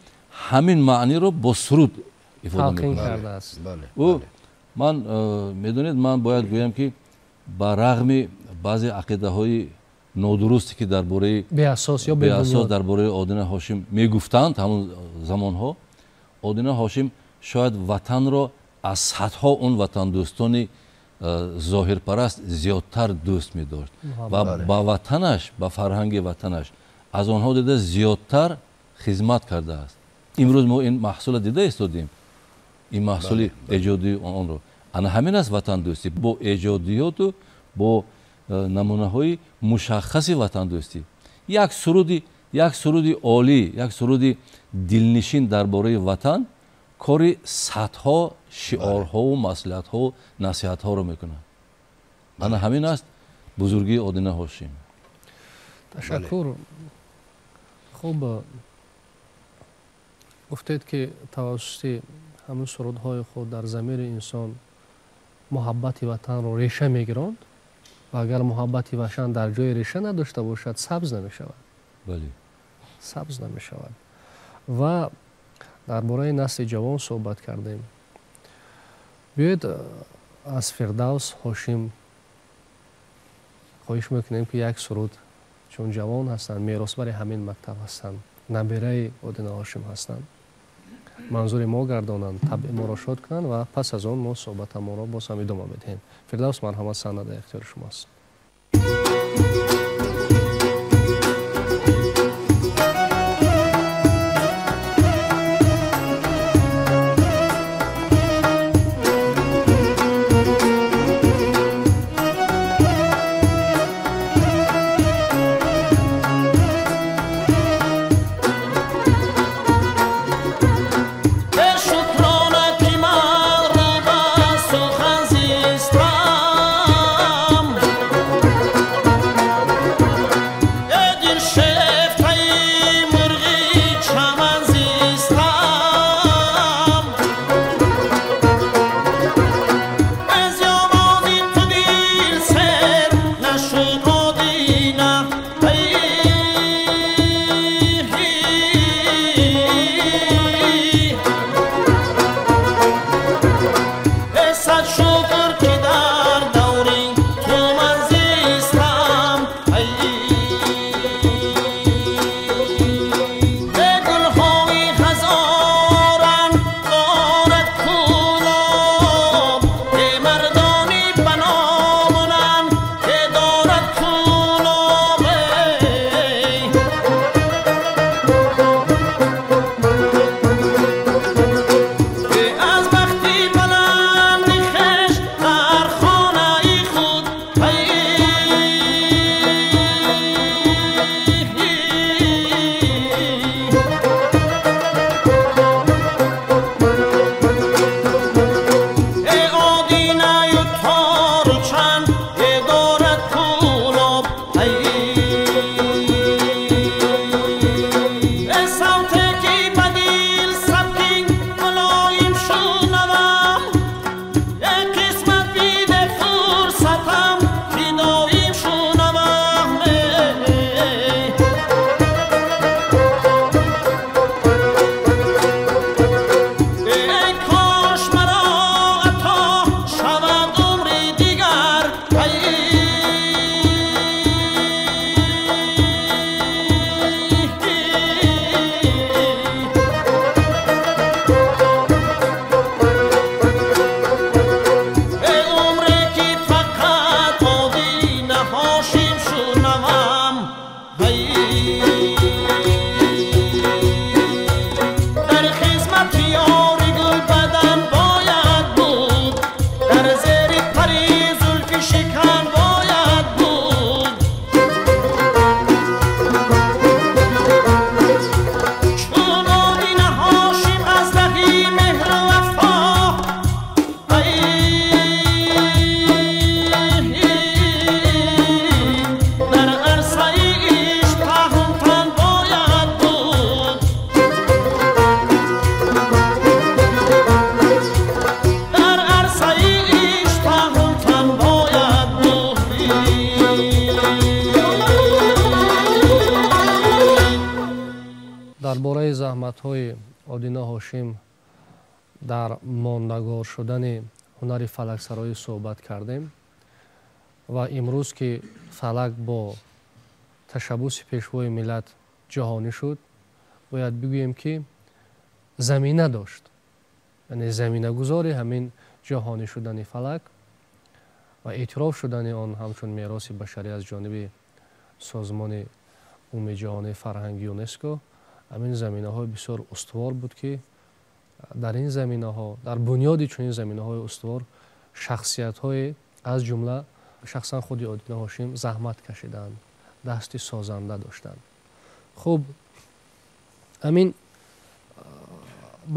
ҳамин маъниро бо суруд ифода мекунад. ман медонед, ман бояд гӯям ки ба рағми баъзе ақидаҳои нодурусте ки дар бораи беасос дар бораи Одина Ҳошим мегуфтанд ҳамон замонҳо, Одина Ҳошим шояд ватанро аз садҳо он ватандӯстони зоҳирпараст зиёдтар дӯст медошт ва ба ватанаш, ба фарҳанги ватанаш аз онҳо дида зиёдтар хизмат кардааст. имрӯз мо ин маҳсула дида истодем, ин маҳсули эҷодии онро. ана ҳамин аст ватандӯстӣ, бо эҷодиёту бо намунаҳои мушаххаси ватандӯстӣ. як суруди олӣ, як суруди дилнишин дар бораи ватан кори садҳо шиорҳову маслиҳатҳову насиҳатҳоро мекунад. ана ҳамин аст бузургии Одина Ҳошим. ташаккур. хуб гуфтед ки тавассути ҳамин сурудҳои худ дар замири инсон муҳаббати ватанро реша мегиронд ва агар муҳаббати ватан дар ҷои реша надошта бошад, сабз намешавад. сабз намешавад. ва дар бораи насли ҷавон суҳбат кардем. биёед аз Фирдавс Ҳошим хоҳиш мекунем ки як суруд, чун ҷавон ҳастанд, меросбари ҳамин мактаб ҳастанд, набераи Одина Ҳошим ҳастанд, манзури мо гардонанд, табъи моро шод кунанд ва пас аз он мо суҳбатамонро боз ҳам идома медиҳем. Фирдавс, марҳамат, саҳна дар ихтиёри шумост. бораи заҳматҳои Одина Ҳошим дар мондагор шудани ҳунари фалаксароӣ суҳбат кардем ва имрӯз ки фалак бо ташаббуси пешвои миллат ҷаҳонӣ шуд, бояд бигӯем ки замина дошт, яъне заминагузори ҳамин ҷаҳонӣ шудани фалак ва эътироф шудани он ҳамчун мероси башарӣ аз ҷониби созмони умумиҷаҳонии фарҳанги ЮНЕСКО. ҳамин заминаҳои бисёр устувор буд ки дар ин заминаҳо, дар бунёди чунин заминаҳои устувор шахсиятҳое аз ҷумла шахсан худи Одина Ҳошим заҳмат кашиданд, дасти созанда доштанд. хуб, ҳамин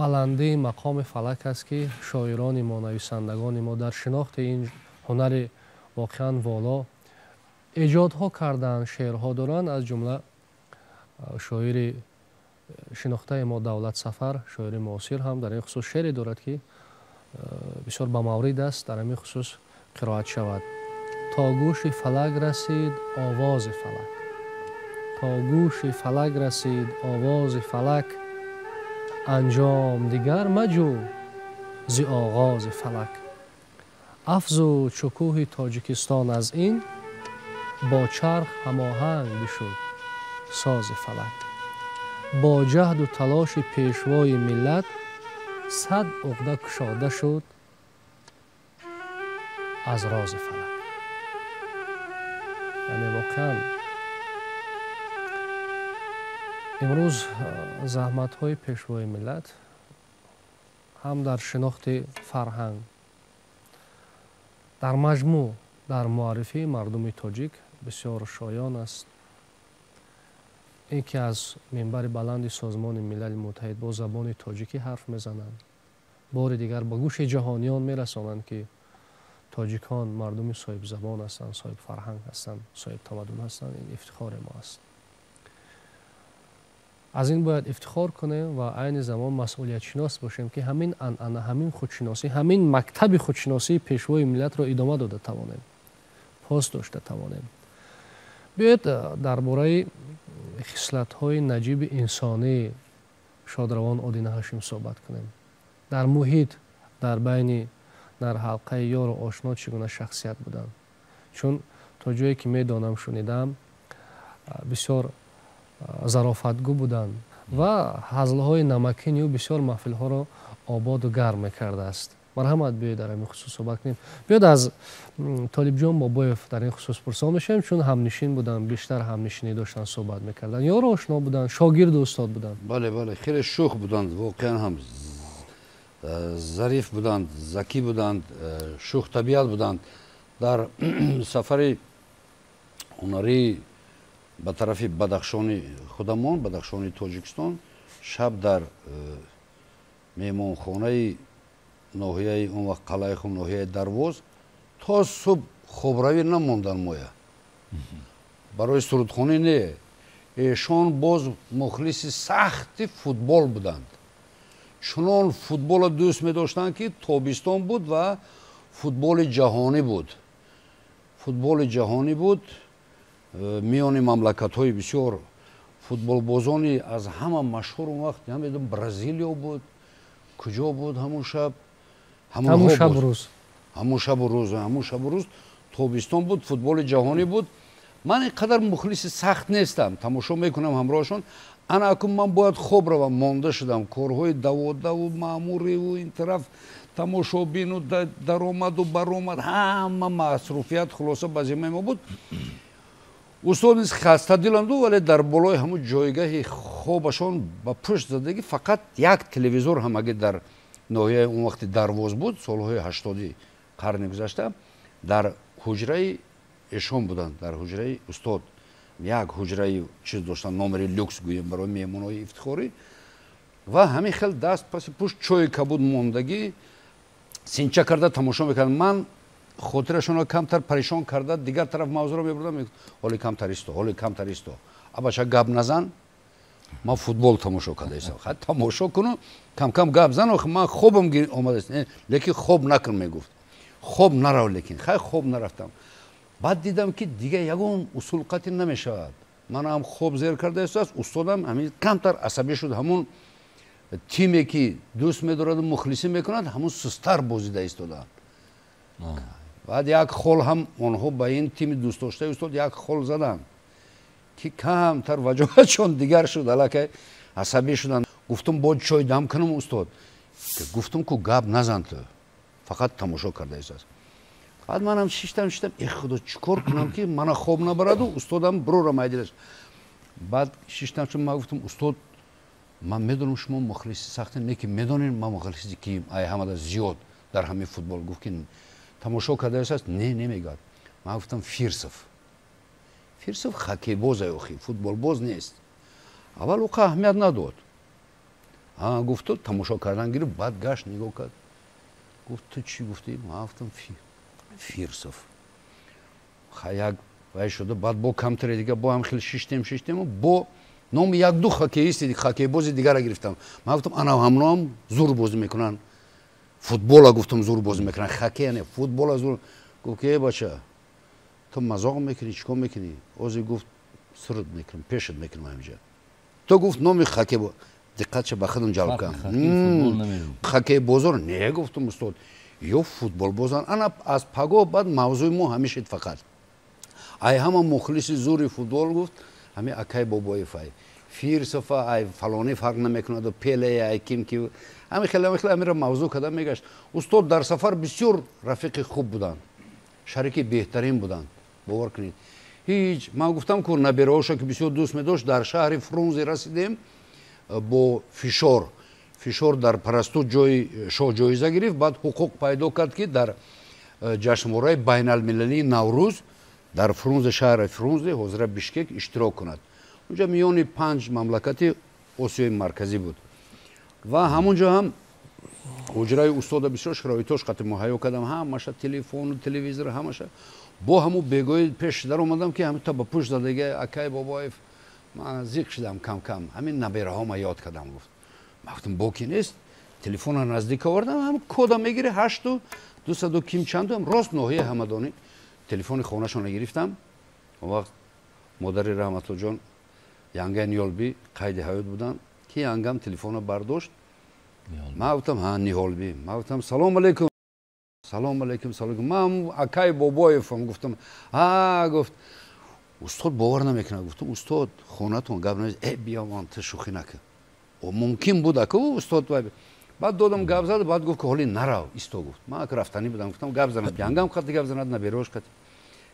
баландии мақоми фалак аст ки шоирони мо, нависандагони мо дар шинохти ин ҳунари воқеан воло эҷодҳо карданд, шеърҳо доранд. аз ҷумла шоири шинохтаи мо Давлат Сафар, шоири муосир ҳам дар ин хусус шеъре дорад ки бисёр ба маврид аст, дар ҳамин хусус қироат шавад. То гӯши фалак расид овози фалак, то гӯши фалак расид овози фалак, анҷом дигар маҷӯ зи оғози фалак. афзу чукӯҳи Тоҷикистон аз ин бо чарх ҳамоҳанг бишуд сози фалак. бо ҷаҳду талоши пешвои миллат сад уқда кушода шуд аз рози фалак. яъне воқеан имрӯз заҳматҳои пешвои миллат ҳам дар шинохти фарҳанг, дар маҷмӯъ, дар муаррифии мардуми тоҷик бисёр шоён аст. ин ки аз минбари баланди созмони милали муттаҳид бо забони тоҷикӣ ҳарф мезананд, бори дигар ба гӯши ҷаҳониён мерасонанд ки тоҷикон мардуми соҳибзабон ҳастанд, соҳибфарҳанг ҳастанд, соҳибтамаддун ҳастанд. ин ифтихори мо аст. аз ин бояд ифтихор кунем ва айни замон масъулиятшинос бошем ки ҳамин анъана, ҳамин худшиносӣ, ҳамин мактаби худшиносии пешвои миллатро идома дода тавонем, пос дошта тавонем. биёед дар бораи хислатҳои наҷиби инсонии шодравон Одина Ҳошим суҳбат кунем. дар муҳит, дар байни, дар ҳалқаи ёру ошно чӣ гуна шахсият буданд. чун то ҷое ки медонам, шунидам, бисёр зарофатгӯ буданд ва ҳазлҳои намакини ӯ бисёр маҳфилҳоро ободу гарм мекардааст. марҳамат, биёед дар ҳамин хусус суҳбат кунем. биёед аз Толибҷон Бобоев дар ин хусус пурсон мешавем, чун ҳамнишин буданд, бештар ҳамнишинӣ доштанд, суҳбат мекарданд, ёру ошно буданд, шогирду устод буданд. бале, хеле шух буданд, воқеан ҳам зариф буданд, закӣ буданд, шух табиат буданд. дар сафари ҳунарӣ ба тарафи Бадахшони худамон, Бадахшони Тоҷикистон, шаб дар меҳмонхонаи ноҳияи он вақт қалаи худ ноҳияи Дарвоз то субҳ хобравӣ намондан моя. барои сурудхонӣ не. эшон боз мухлиси сахти футбол буданд. чунон футболро дӯст медоштанд ки тобистон буд ва футболи ҷаҳонӣ буд. футболи ҷаҳонӣ буд. миёни мамлакатҳои бисёр футболбозони аз ҳама машҳур он вақт намедонам Бразилия буд, куҷо буд ҳамун шаб, ҳамун шабу рӯз тобистон буд, футболи ҷаҳонӣ буд. ман ин қадар мухлиси сахт нестам, тамошо мекунам ҳамроҳашон. ана акун ман бояд хоб равам, монда шудам. корҳои даводаву маъмуриву ин тараф тамошобину даромаду баромад, ҳама масруфият хулоса ба зиммаи мо буд. устод низ хаста диланду, вале дар болои ҳамун ҷойгаҳи хобашон ба пушт задагӣ фақат як телевизор ҳамагӣ дар ноҳияи он вақти Дарвоз буд, солҳои 80-и қарни гузашта. дар ҳуҷраи эшон буданд, дар ҳуҷраи устод як ҳуҷраи чиз доштанд, номери люкс гӯем барои меҳмонҳои ифтихорӣ. ва ҳамин хел даст паси пушт чойи кабуд мондагӣ синча карда тамошо мекардам. ман хотирашонро камтар парешон карда дигар тараф мавзӯъро мебурдам, ҳоли камтар исто, ҳоли камтар исто. абаша гап назан, ман футбол тамошо карда истам. ха тамошо куну, камкам гап зан, охи ман хобам омадааст. лекин хоб накун мегуфт. хоб нарав, лекин хай хоб нарафтам. баъд дидам ки дигар ягон усулқатӣ намешавад. من هم خوب زیر کرده است استادم همین کمتر عصبی شد همون تیمی که دوست می‌دارد و مخلصی می‌کند همون سستر بازیده ایستادن بعد یک خول هم آنها با این تیم دوست داشته استاد یک خول زدن که کمتر وجاهتشون دیگر شد الکی عصبی شدن گفتم باید چای دم کنم استاد گفتم که گپ نزن تو فقط تماشا کرده است بعد من هم شیشتم ای خدا چیکار کنم که من خواب نبرد و استادم برو را مایدیش بعد شیشتم چون من گفتم استاد من میدونم شما مخلصی سخت نه که میدونین من مخلصی که ای حمد زیاد در همین فوتبال گفت که تماشا کرده است نه نمیگاد من گفتم فیرسف خاکی باز اخی فوتبال باز نیست اول او اهمیت نداد گفت تماشا کردن گیر بعد گشت نگاه کرد گفت تو چی گفتی من گفتم فیرسف خیلی وای شده بعد با کمتر دیگه با هم خیلی شیشتیم با نام یک دو خاکیست دیگه خاکی بازی دیگه را گرفتم من گفتم انا هم نام زور بازی میکنن فوتبال گفتم زور بازی میکنن خاکی نه فوتبال زور گفت که بچه تو مزاق میکنی چیکار میکنی اوزی گفت سرت میکنم پیشت میکنم همینجا تو گفت نام خاکی با دقت چه بخدم جلب کنم خاکی بازار نه گفتم استاد یا فوتبال بازان انا از پگاه بعد موضوع ما همیشه فقط ای همه مخلص زوری فوتبال گفت همین اکای بابای فای فیرسفه ای فلانی فرق نمیکنه و پله ای کیم کی همین خیلی امیر موضوع کردم میگشت استاد در سفر بسیار رفیق خوب بودن شریک بهترین بودن باور کنید هیچ من گفتم که نبیره‌اش که بسیار دوست می‌داشت در شهر فرونزه رسیدیم با فشار در پرستو جایزه گرفت بعد حقوق پیدا کرد که در جشنواره بین المللی نوروز در فرونزه شهر فرونزه حوزه بیشکک اشتراک کند اونجا میان 5 مملکت آسیای مرکزی بود و همونجا هم اجرای استاد بسیار شرایطش قطع مهیا کردم همش تلفن و تلویزیون همش با همو بگوی پیش در اومدم که همین تا با پشت زدگی اکای بابای من ذکر شدم کم همین نبیره ها ما یاد کردم گفت من گفتم باکی نیست تلفن نزدیک آوردم هم کد میگیره 8 و 200 کیم چند هم راست ناحیه همدانی تلفن خونه شون گرفتم اون وقت مادر رحمت الله جان ینگه نیالبی قید حیات بودن که ینگم تلفن رو برداشت من گفتم ها نیالبی من گفتم سلام علیکم من اکای بابایفم گفتم گفت استاد باور نمیکنه گفتم استاد خونتون گپ نمیز بیا من تو شوخی نکن و ممکن بود که استاد بعد دادم گپ زد بعد گفت که حالی نرو ایستا گفت من که رفتنی بودم گفتم گپ زند ینگم خط گپ زند نبیروش کت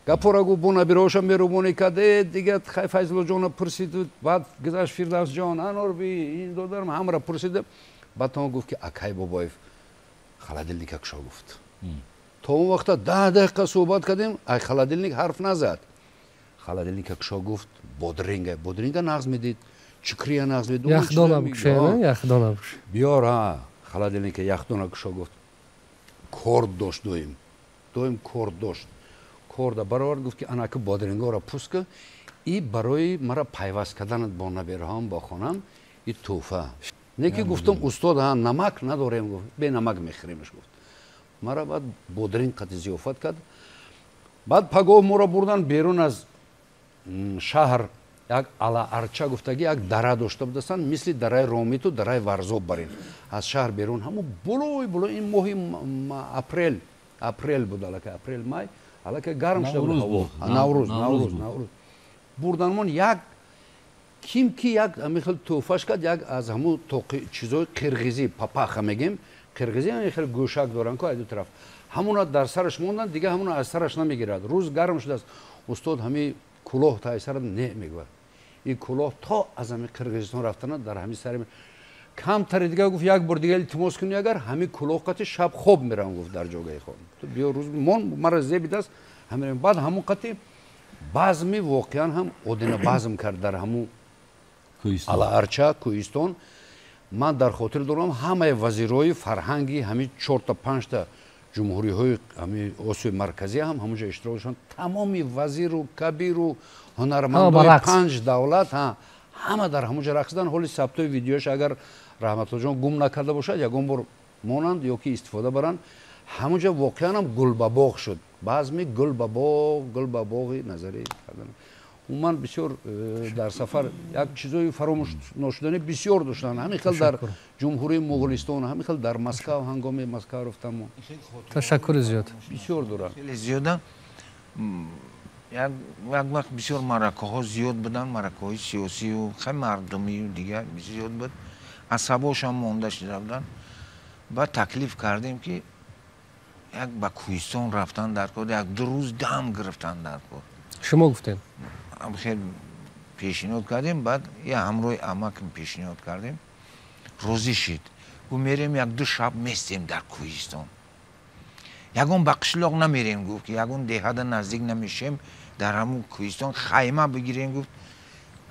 گپورا گفت بو نبیروش میروبونی کده دیگه فیضل جان پرسید بعد گذشت فردوس جان انور بی این دو درم همرا پرسید بعد تا گفت که اکای بابایف خلادلنیک کشا گفت تا اون وقت 10 دقیقه صحبت کردیم ای خلادلنیک حرف نزد خلادلنیک کشا گفت بودرینگ نغز میدید چکریا نغز میدید یخدان بکشه نه یخدان بکشه بیار خلادلنیک یخدان کشا گفت کورد داشت دویم کورد داشت کورد برابر گفت که انا که بودرینگا را پوست که این برای مرا پیوست کردن با نبیرهام با خونم این توفه نکی گفتم استاد نمک نداریم گفت به نمک میخریمش گفت مرا بعد بودرینگ قطع زیافت کرد بعد پگاه ما را بردن بیرون از شهر یک علا ارچا گفتگی یک دره داشته بودن مثل دره رامیت و دره ورزاب برین از شهر بیرون همون بلوی این ماهی اپریل بود اپریل مای الکی گرم شده بود نوروز بردن من یک کیم کی یک میخواد توفاش کرد یک از همون چیزای قرقیزی پاپاخ میگیم قرقیزی هم خیلی گوشک دارن که دو طرف همونا در سرش موندن دیگه همونا از سرش نمیگیرد روز گرم شده است استاد همین کلاه تا سر نمیگواد این کلاه تا از همین قرقیزستان رفتن در همین سر کم تر دیگه گفت یک بار دیگه التماس کنی اگر همین کلاه قطع شب خوب میرم گفت در جای خود تو بیا روز مرا زیبید است همین بعد همون قطع بازمی واقعا هم اودینه بازم کرد در همون علا ارچا کوهستان من در خاطر دارم همه وزیرای فرهنگی همین 4 تا 5 تا جمهوری های همین آسیای مرکزی هم همونجا اشتراکشون تمامی وزیر و کبیر و هنرمندای 5 دولت همه در همونجا رقصیدن حالی ثبتای ویدیوش اگر رحمت الله جان گم نکرده باشد یگان بار مانند یا که استفاده برن همونجا واقعا هم گل به باغ شد بعضمی گل به باغ نظری کردن умуман бисёр дар сафар як чизои фаромӯш ношудани бисёр доштанд. ҳамин хел дар ҷумҳурии Моғулистон, ҳамин хел дар Москав, ҳангоми Москав рафтам. ташаккури зиёд. бисёр дорам. خیلی زیادن یک وقت بسیار مرکه ها زیاد بودن، مرکه های سیاسی و خیلی مردمی و دیگر زیاد بود، عصباش هم مانده شده بودن. بعد تکلیف کردیم که یک به کوهستان رفتن در کار، یک 2 روز دم گرفتن در کار. شما گفتین هم خیلی پیشنهاد کردیم. بعد یه همراه عمکم پیشنهاد کردیم، روزی شد گو میریم 1-2 شب میستیم در کوهستان. یگون به قشلاق نمیریم، گفت که یگون دهات نزدیک نمیشیم، در همون کوهستان خیمه بگیریم. گفت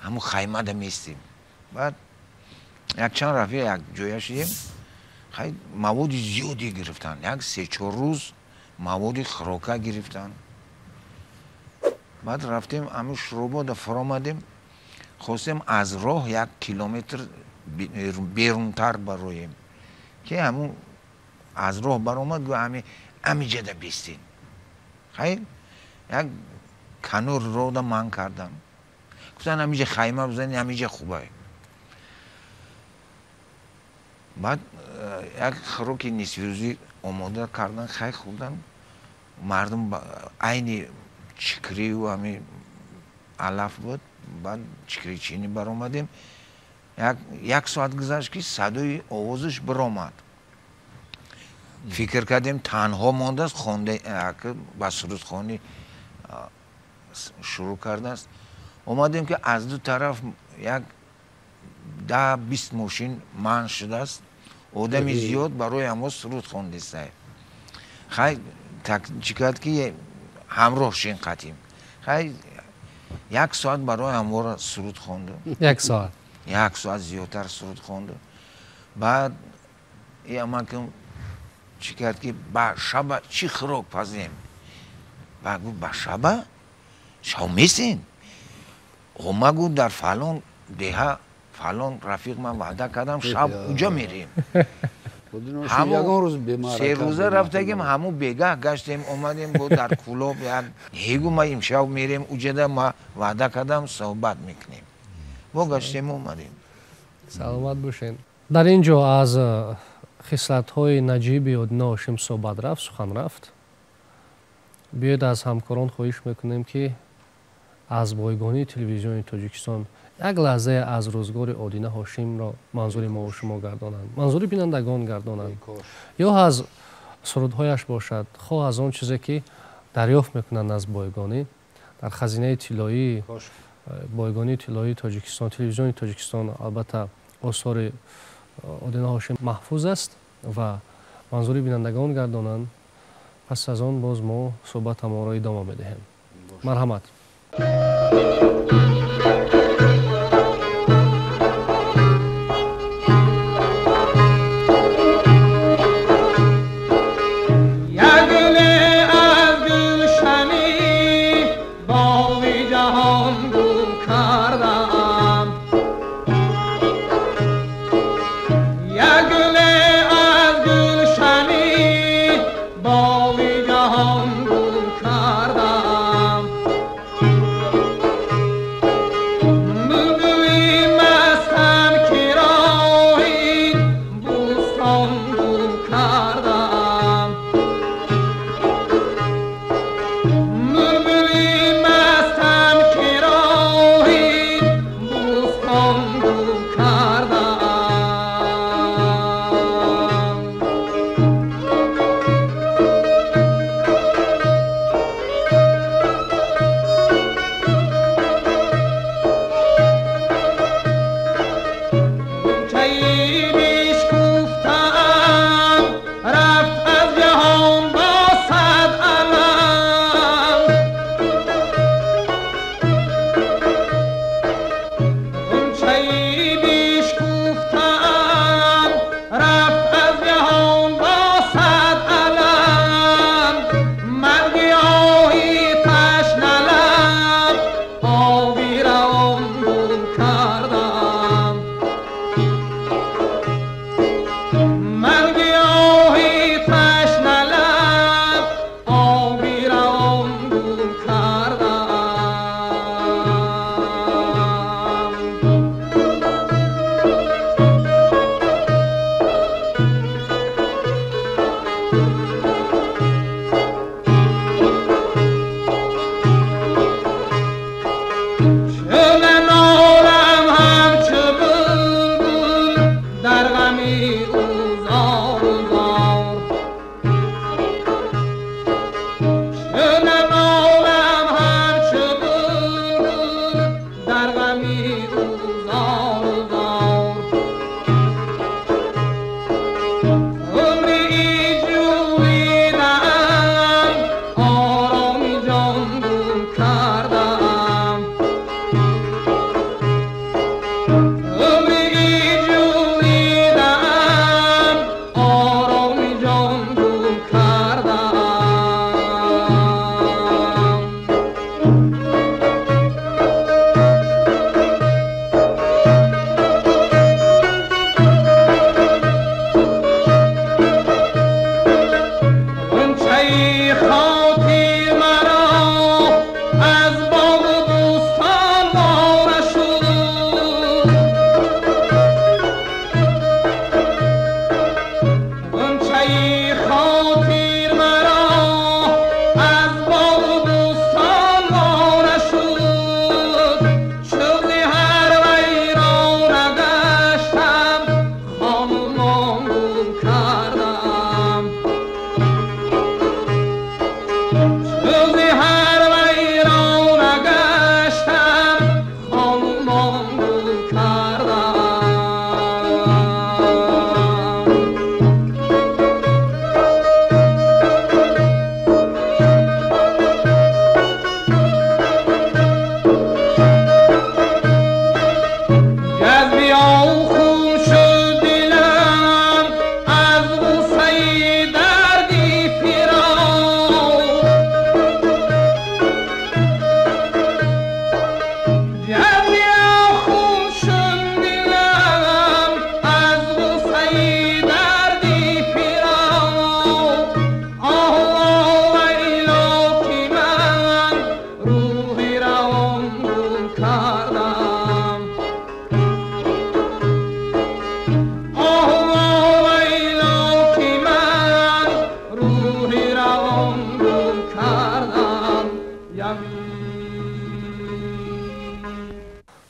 همون خیمه ده میستیم. بعد یک چند رفیق یک جایی شدیم، خیلی مواد زیادی گرفتن، یک 3-4 روز مواد خوراکه گرفتن. بعد رفتیم همون شروبا ده فرامدیم، خواستیم از راه 1 کیلومتر بیرونتر برویم که همون از راه برآمد. گفت همینجا ده بیستین. خیلی یک کنور رو ده من کردم، گفتن همینجا خیمه بزنی، همینجا خوبه. بعد یک خوراک نصف روزی آماده کردن، خیلی خوردن. مردم عین چکری و همین علف بود. بعد چکری چینی برآمدیم. 1 ساعت گذشت که صدای آوازش برآمد. فکر کردیم تنها مانده است، خونده با سرودخوانی شروع کرده است. اومدیم که از 2 طرف یک 10-20 ماشین من شده است، آدمی زیاد برای همه سرود خونده است. خیلی چیکار که همراه شین قطیم. خیلی 1 ساعت برای همه سرود خونده. 1 ساعت 1 ساعت زیادتر سرود خونده. بعد اما که چی کرد که با شب چی خوراک پزیم؟ و گفت با شب میسین. ما گفت در فلان ده فلان رفیق من وعده کردم شب اونجا میریم. همون 3 روزه رفتیم، همون بگاه گشتیم اومدیم بود در کلوب. هیگو ما امشب میریم اونجا، ما وعده کردم صحبت میکنیم. با گشتیم اومدیم. سلامت باشین. در اینجا از خصلت‌های نجیب одина ҳошим صحبت رفت، سخن رفت. بیاید از همکاران خواهش میکنیم که از بایگانی تلویزیون تاجیکستان یک لحظه از روزگار одина ҳошим را منظور ما و شما گردانند، منظور بینندگان گردانند، یا از سرودهایش باشد، خواه از آن چیزی که دریافت میکنند از بایگانی در خزینه طلایی بایگانی طلایی تاجیکستان. تلویزیون تاجیکستان البته آثار одина ҳошим محفوظ است و منظور بینندگان گردانند. پس از آن باز ما صحبت ما را ادامه میدهیم. مرحمت.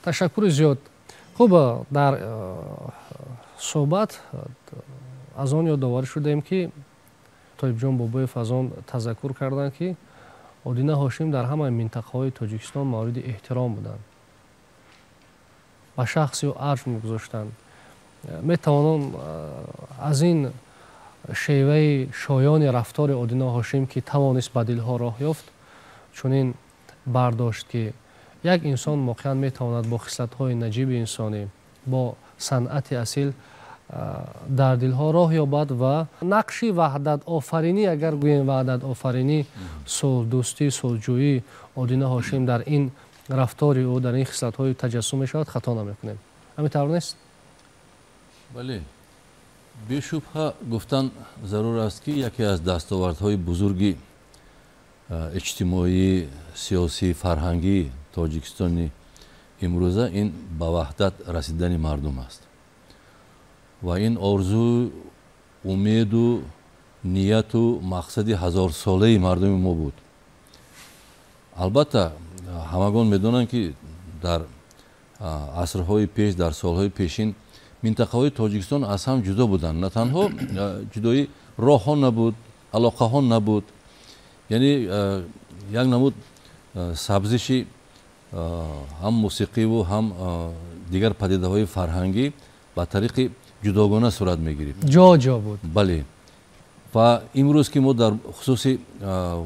ташаккури зиёд. хуб, дар суҳбат аз он ёдоварӣ шудаем ки тоибҷон бобоев аз он тазаккур карданд ки Одина Ҳошим дар ҳамаи минтақаҳои Тоҷикистон мавриди эҳтиром буданд. ба шахси ӯ арҷ мегузоштанд. метавонам аз ин шеваи шоёни рафтори Одина Ҳошим ки тавонист ба дилҳо роҳ ёфт, чунин бардошт ки як инсон воқеан метавонад бо хислатҳои наҷиби инсонӣ, бо санъати асил дар дилҳо роҳ ёбад ва нақши ваҳдатофаринӣ, агар гӯем ваҳдатофаринӣ, сулҳдӯстӣ, сулҳҷӯӣ Одина Ҳошим дар ин рафтори ӯ, дар ин хислатҳои таҷассум мешавад, хато намекунем. ҳамин тавр нест? бале, бешубҳа гуфтан зарур аст ки яке аз дастовардҳои бузурги иҷтимоӣ, сиёсӣ, фарҳангии Тоҷикистони имрӯза ин ба ваҳдат расидани мардум аст. ва ин орзу, умеду, нияту мақсади ҳазорсолаи мардуми мо буд. албатта ҳамагон медонанд ки дар асрҳои пеш, дар солҳои пешин минтақаҳои Тоҷикистон аз ҳам ҷудо буданд. На танҳо ҷудои роҳҳо набуд, алоқаҳо набуд, яъне як намуд сабзиши ҳам мусиқиву ҳам дигар падидаҳои фарҳангӣ ба тариқи ҷудогона сурат мегирифт. ҷо буд. бале, ва имрӯз ки мо дар хусуси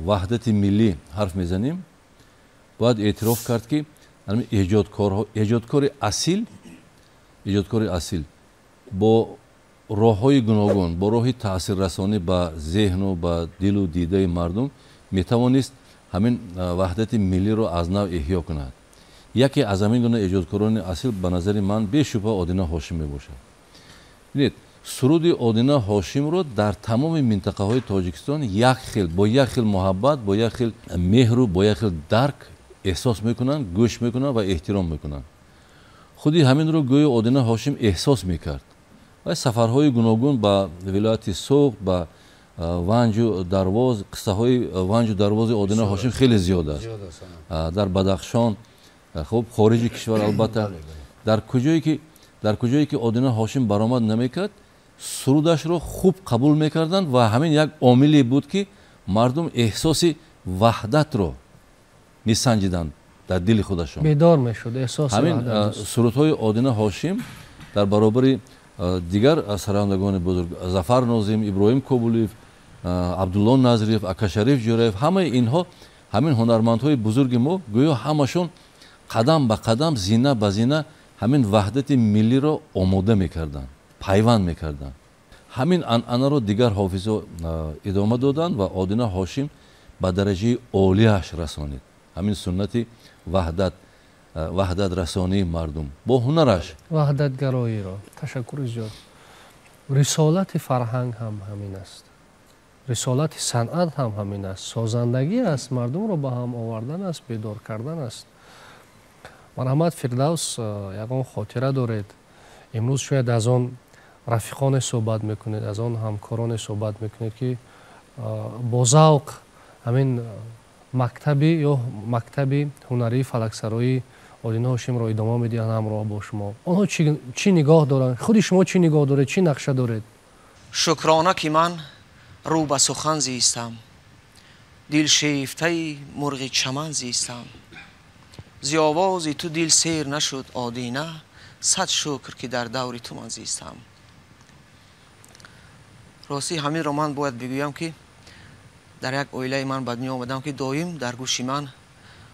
ваҳдати миллӣ ҳарф мезанем, бояд эътироф кард ки эҷодкори асил бо роҳҳои гуногун, бо роҳи таъсиррасонӣ ба зеҳну ба дилу дидаи мардум метавонист ҳамин ваҳдати миллиро аз нав эҳё кунад. яке аз ҳамин гуна эҷодкорони асил ба назари ман бешубҳа Одина Ҳошим мебошад. бинед, суруди Одина Ҳошимро дар тамоми минтақаҳои Тоҷикистон бо як хел муҳаббат, бо як хел меҳру, бо як хел дарк эҳсос мекунанд, гӯш мекунанд ва эҳтиром мекунанд. худи ҳаминро гӯё Одина Ҳошим эҳсос мекард. ва сафарҳои гуногун ба вилояти Суғд, ба Ванҷу Дарвоз, қиссаҳои Ванҷу Дарвози Одина Ҳошим хеле зиёд аст. дар Бадахшон, хуб хориҷи кишвар албатта, дар куҷое ки Одина Ҳошим баромад намекард, сурудашро хуб қабул мекарданд ва ҳамин як омиле буд ки мардум эҳсоси ваҳдатро месанҷиданд дар дили худашон. бедор мешуд эҳсоси ҳамин сурудҳои Одина Ҳошим дар баробари дигар сарояндагони бузург, Зафар Нозим, Иброҳим Кобулиев, Абдулло Назриев, Акашариф Ҷӯраев, ҳамаи инҳо, ҳамин ҳунармандҳои бузурги мо гӯё ҳамашон қадам ба қадам, зина ба зина ҳамин ваҳдати миллиро омода мекарданд, пайванд мекарданд. ҳамин анъанаро дигар ҳофизо идома доданд ва Одина Ҳошим ба дараҷаи олияш расонид. ҳамин суннати ваҳдат расонии мардум бо ҳунараш, ваҳдатгароиро. ташаккури зиёд. рисолати фарҳанг ҳам ҳамин аст, рисолати санъат ҳам ҳамин аст, созандагӣ аст, мардумро ба ҳам овардан аст, бедор кардан аст. марҳамат Фирдавс, ягон хотира доред? имрӯз шояд аз он рафиқоне суҳбат мекунед, аз он ҳамкороне суҳбат мекунед ки бо завқ ҳамин мактаби ё мактаби ҳунарии фалаксарои Одина Ҳошимро идома медиҳанд ҳамроҳ бо шумо. онҳо чӣ нигоҳ доранд? худи шумо чӣ нигоҳ доред? чӣ нақша доред? шукрона ки ман рӯ ба сухан зистам, дилшифтаи мурғи чаман зистам. зи овози ту дил сер нашуд Одина, сад шукр ки дар даври ту ман зистам. рости ҳаминро ман бояд бигӯям ки дар як оилаи ман ба дунё омадам ки доим дар гӯши ман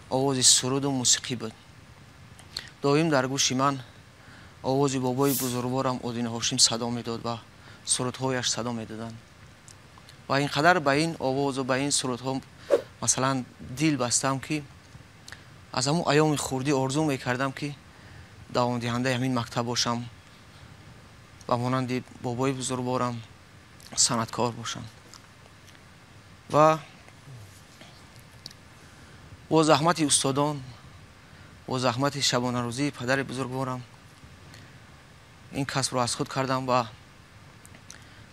овози суруду мусиқӣ буд. доим дар гӯши ман овози бобои бузургворам Одина Ҳошим садо медод ва сурудҳояш садо медоданд. ва ин қадар ба ин овозу ба ин сурудҳо масалан дил бастам ки аз ҳамун айёми хурдӣ орзу мекардам ки давомдиҳандаи ҳамин мактаб бошам ва монанди бобои бузургворам санъаткор бошам. ва бо заҳмати устодон, бо заҳмати шабонарӯзии падари бузургворам ин касбро аз худ кардам ва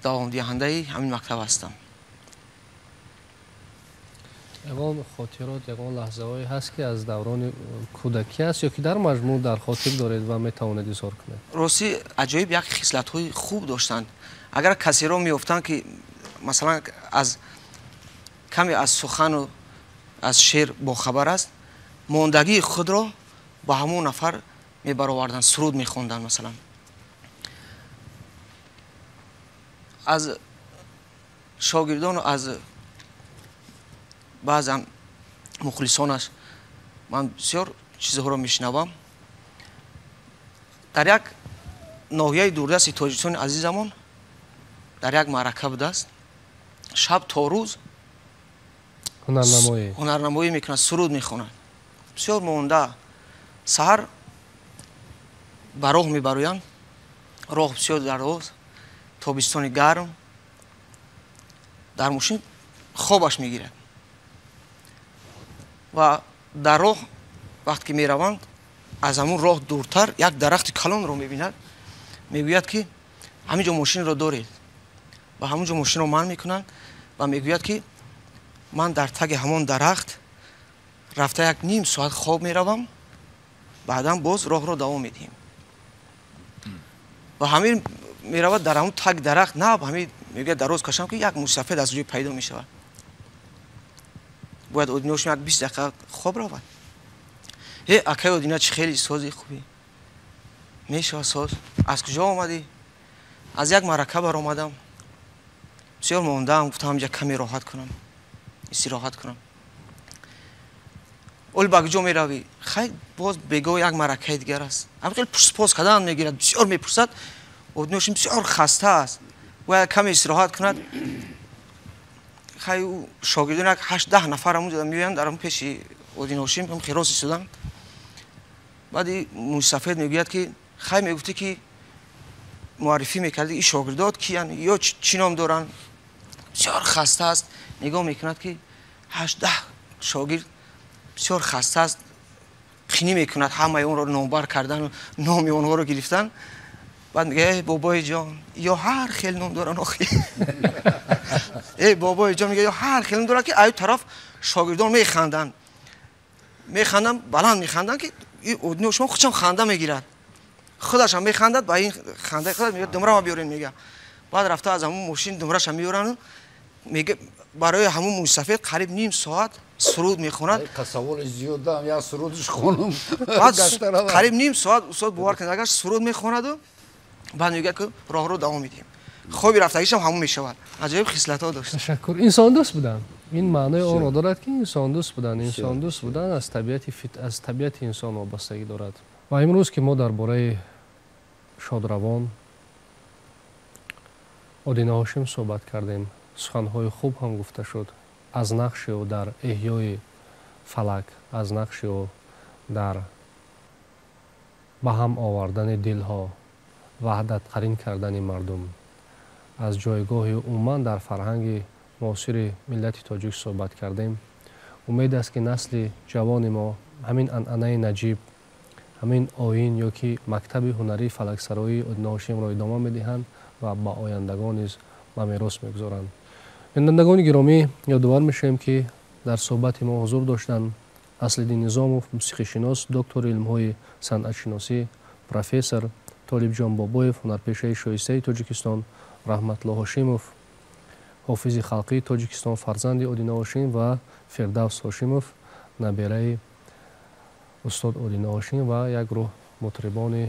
давомдиҳандаи ҳамин мактаб ҳастам. ягон хотирот ягон лаҳзаҳое ҳаст ки аз даврони кӯдакӣ аст ё ки дар маҷмӯъ дар хотир доред ва метавонед изҳор кунед? рости аҷоиб як хислатҳои хуб доштанд. агар касеро меёфтанд ки масалан аз каме аз сухану аз шеър бохабар аст, мондагии худро ба ҳамон нафар мебароварданд, суруд мехонданд. масалан аз шогирдону аз баъзан мухлисонаш ман бисёр чизҳоро мешунавам. дар як ноҳияи дурдасти тоҷикистони азизамон дар як маърака будааст. шаб то рӯз ҳунарнамоӣ мекунад, суруд мехонад. бисёр монда саҳар ба роҳ мебароянд, роҳ бисёр дароз, тобистони гарм, дар мошин хобаш мегирад ва дар роҳ вақте ки мераванд аз ҳамун роҳ дуртар як дарахти калонро мебинад. мегӯяд ки ҳамин ҷо мошинро доред ва ҳамун ҷо мошинро манъ мекунанд ва мегӯяд ки ман дар таги ҳамон дарахт рафта як ним соат хоб меравам, баъдан боз роҳро давом медиҳем. ва ҳамин меравад дар ҳамун таги дарахт, на ҳамин мегӯяд дароз кашам ки як мушсафед аз ҷои пайдо мешавад. бояд одиношум як 20 дақиқа хоб равад. акаи одина чӣ хеле сози хубӣ мешавад. соз аз куҷо омадӣ? аз як маърака баромадам, бисёр мондаам, гуфтам ҳамҷа каме роҳат кунам, истироҳат кунам. оли ба куҷо меравӣ? хай боз бегоҳ як маъракаи дигар аст. ҳам хеле пурспос кардан мегирад, бисёр мепурсад. одиношум бисёр хаста аст, бояд каме истироҳат кунад. хай шогирдон як 8-10 нафар ҳамун ҷода меоянд, дар ҳамун пеши одиношим хирос истодан. баъди мусафед мегӯяд ки хай мегуфтӣ ки муаррифӣ мекардӣ ин шогирдот киян ё чӣ ном доранд. бисёр хаста аст. нигоҳ мекунад ки 8-10 шогирд бисёр хаста аст. қинӣ мекунад ҳамаи онро номбар кардану номи онҳоро гирифтан. баъд мегӯяд бобои ҷон ё ҳар хел ном доранд. охи бобои ҷон мегӯяд ё ҳар хел ном доранд ки аю тараф шогирдон механданд. баланд механданд ки одино шумо худшам ханда мегирад. худашам механдад, ба ин хандаи худаш мегӯяд думрама биёрин мега. баъд рафта аз ҳамун мошин думраша меёрану мега барои ҳамун мусафед қариб ним соат суруд мехонад. қасаволи зиёдам як сурудиш хонум. қариб ним соат устод бовар кунед, агар суруд мехонаду баъд мегӯяд ки роҳро давом медиҳем. хоби рафтагишам ҳамун мешавад. аҷоиб хислатҳо дошт. ташаккур. инсондӯст буданд. ин маънои онро дорад ки инсондӯст буданд. инсондӯст будан аз табиати инсон вобастагӣ дорад. ва имрӯз ки мо дар бораи шодравон Одина Ҳошим суҳбат кардем, суханҳои хуб ҳам гуфта шуд аз нақши ӯ дар эҳёи фалак, аз нақши ӯ дар ба ҳам овардани дилҳо, ваҳдатқарин кардани мардум, аз ҷойгоҳи умуман дар фарҳанги муосири миллати тоҷик суҳбат кардем. умед аст ки насли ҷавони мо ҳамин анъанаи наҷиб, ҳамин оин ё ки мактаби ҳунарии фалаксароии Одина Ҳошимро идома медиҳанд ва ба ояндагон низ ба мерос мегузоранд. бинандагони гиромӣ, ёдовар мешавем ки дар суҳбати мо ҳузур доштанд Аслиддин Низомов, мусиқишинос, доктори илмҳои санъатшиносӣ, профессор Толибҷон Бобоев, ҳунарпешаи шоистаи Тоҷикистон, Раҳматло Ҳошимов, ҳофизи халқии Тоҷикистон, фарзанди Одина Ҳошим ва Фирдавс Ҳошимов, набераи устод Одина Ҳошим ва як гурӯҳ мутрибони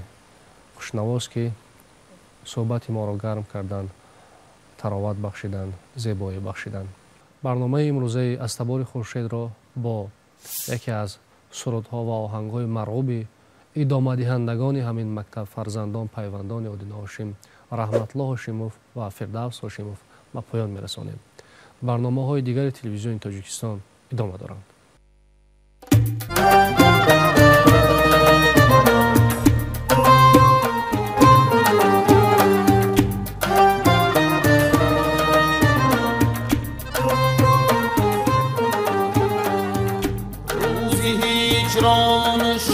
хушнавоз ки суҳбати моро гарм карданд, тароват бахшиданд, зебоӣ бахшиданд. барномаи имрӯзаи аз табори хуршедро бо яке аз сурудҳо ва оҳангҳои марғуби идомадиҳандагони ҳамин мактаб, фарзандон, пайвандони Одина Ҳошим, Раҳматло Ҳошимов ва Фирдавс Ҳошимов ба поён мерасонем. барномаҳои дигари телевизиони Тоҷикистон идома доранд.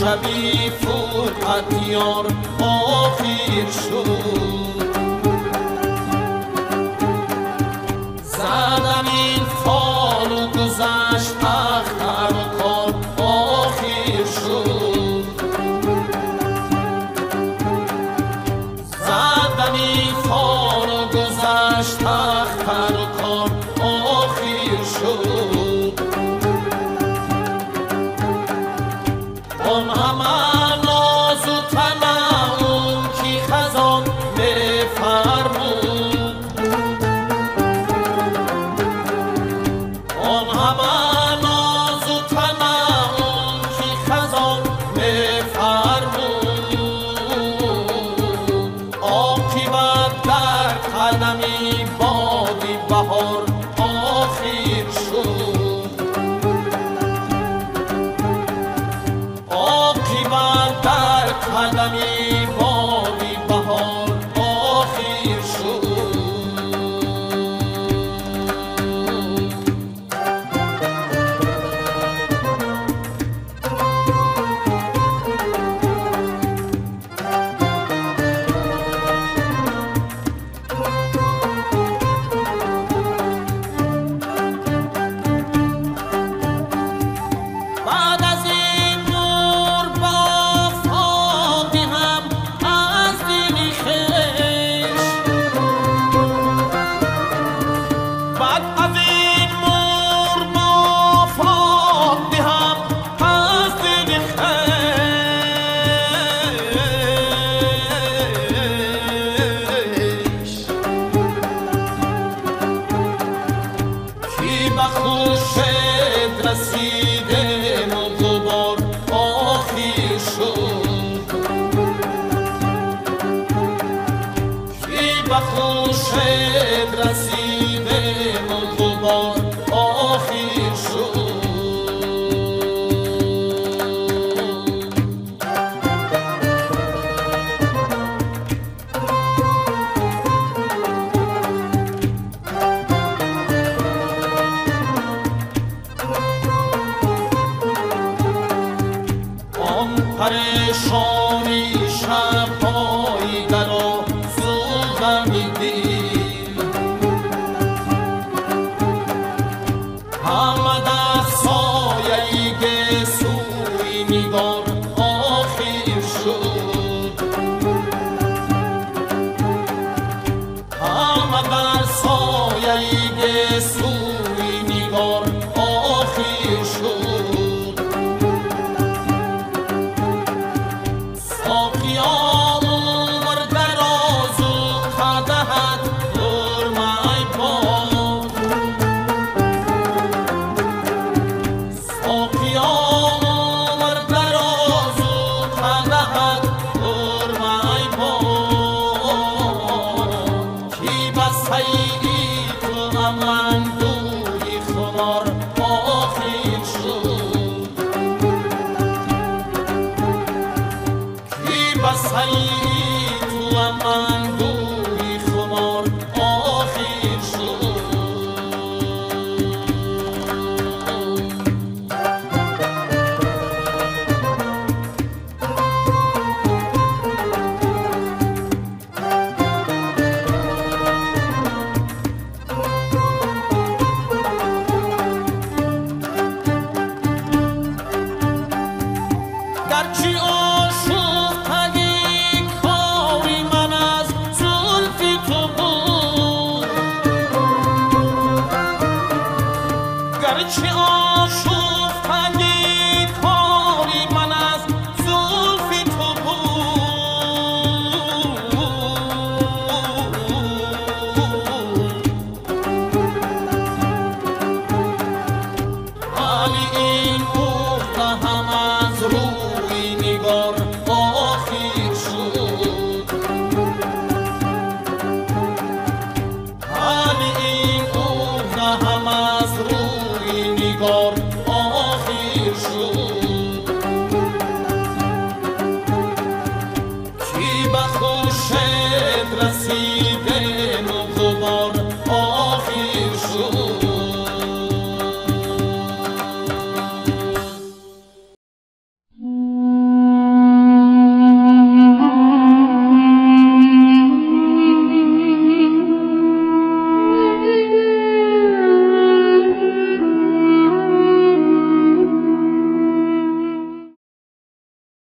شبی فرقت یار آخر شد زدم این فال و گذشت گرچه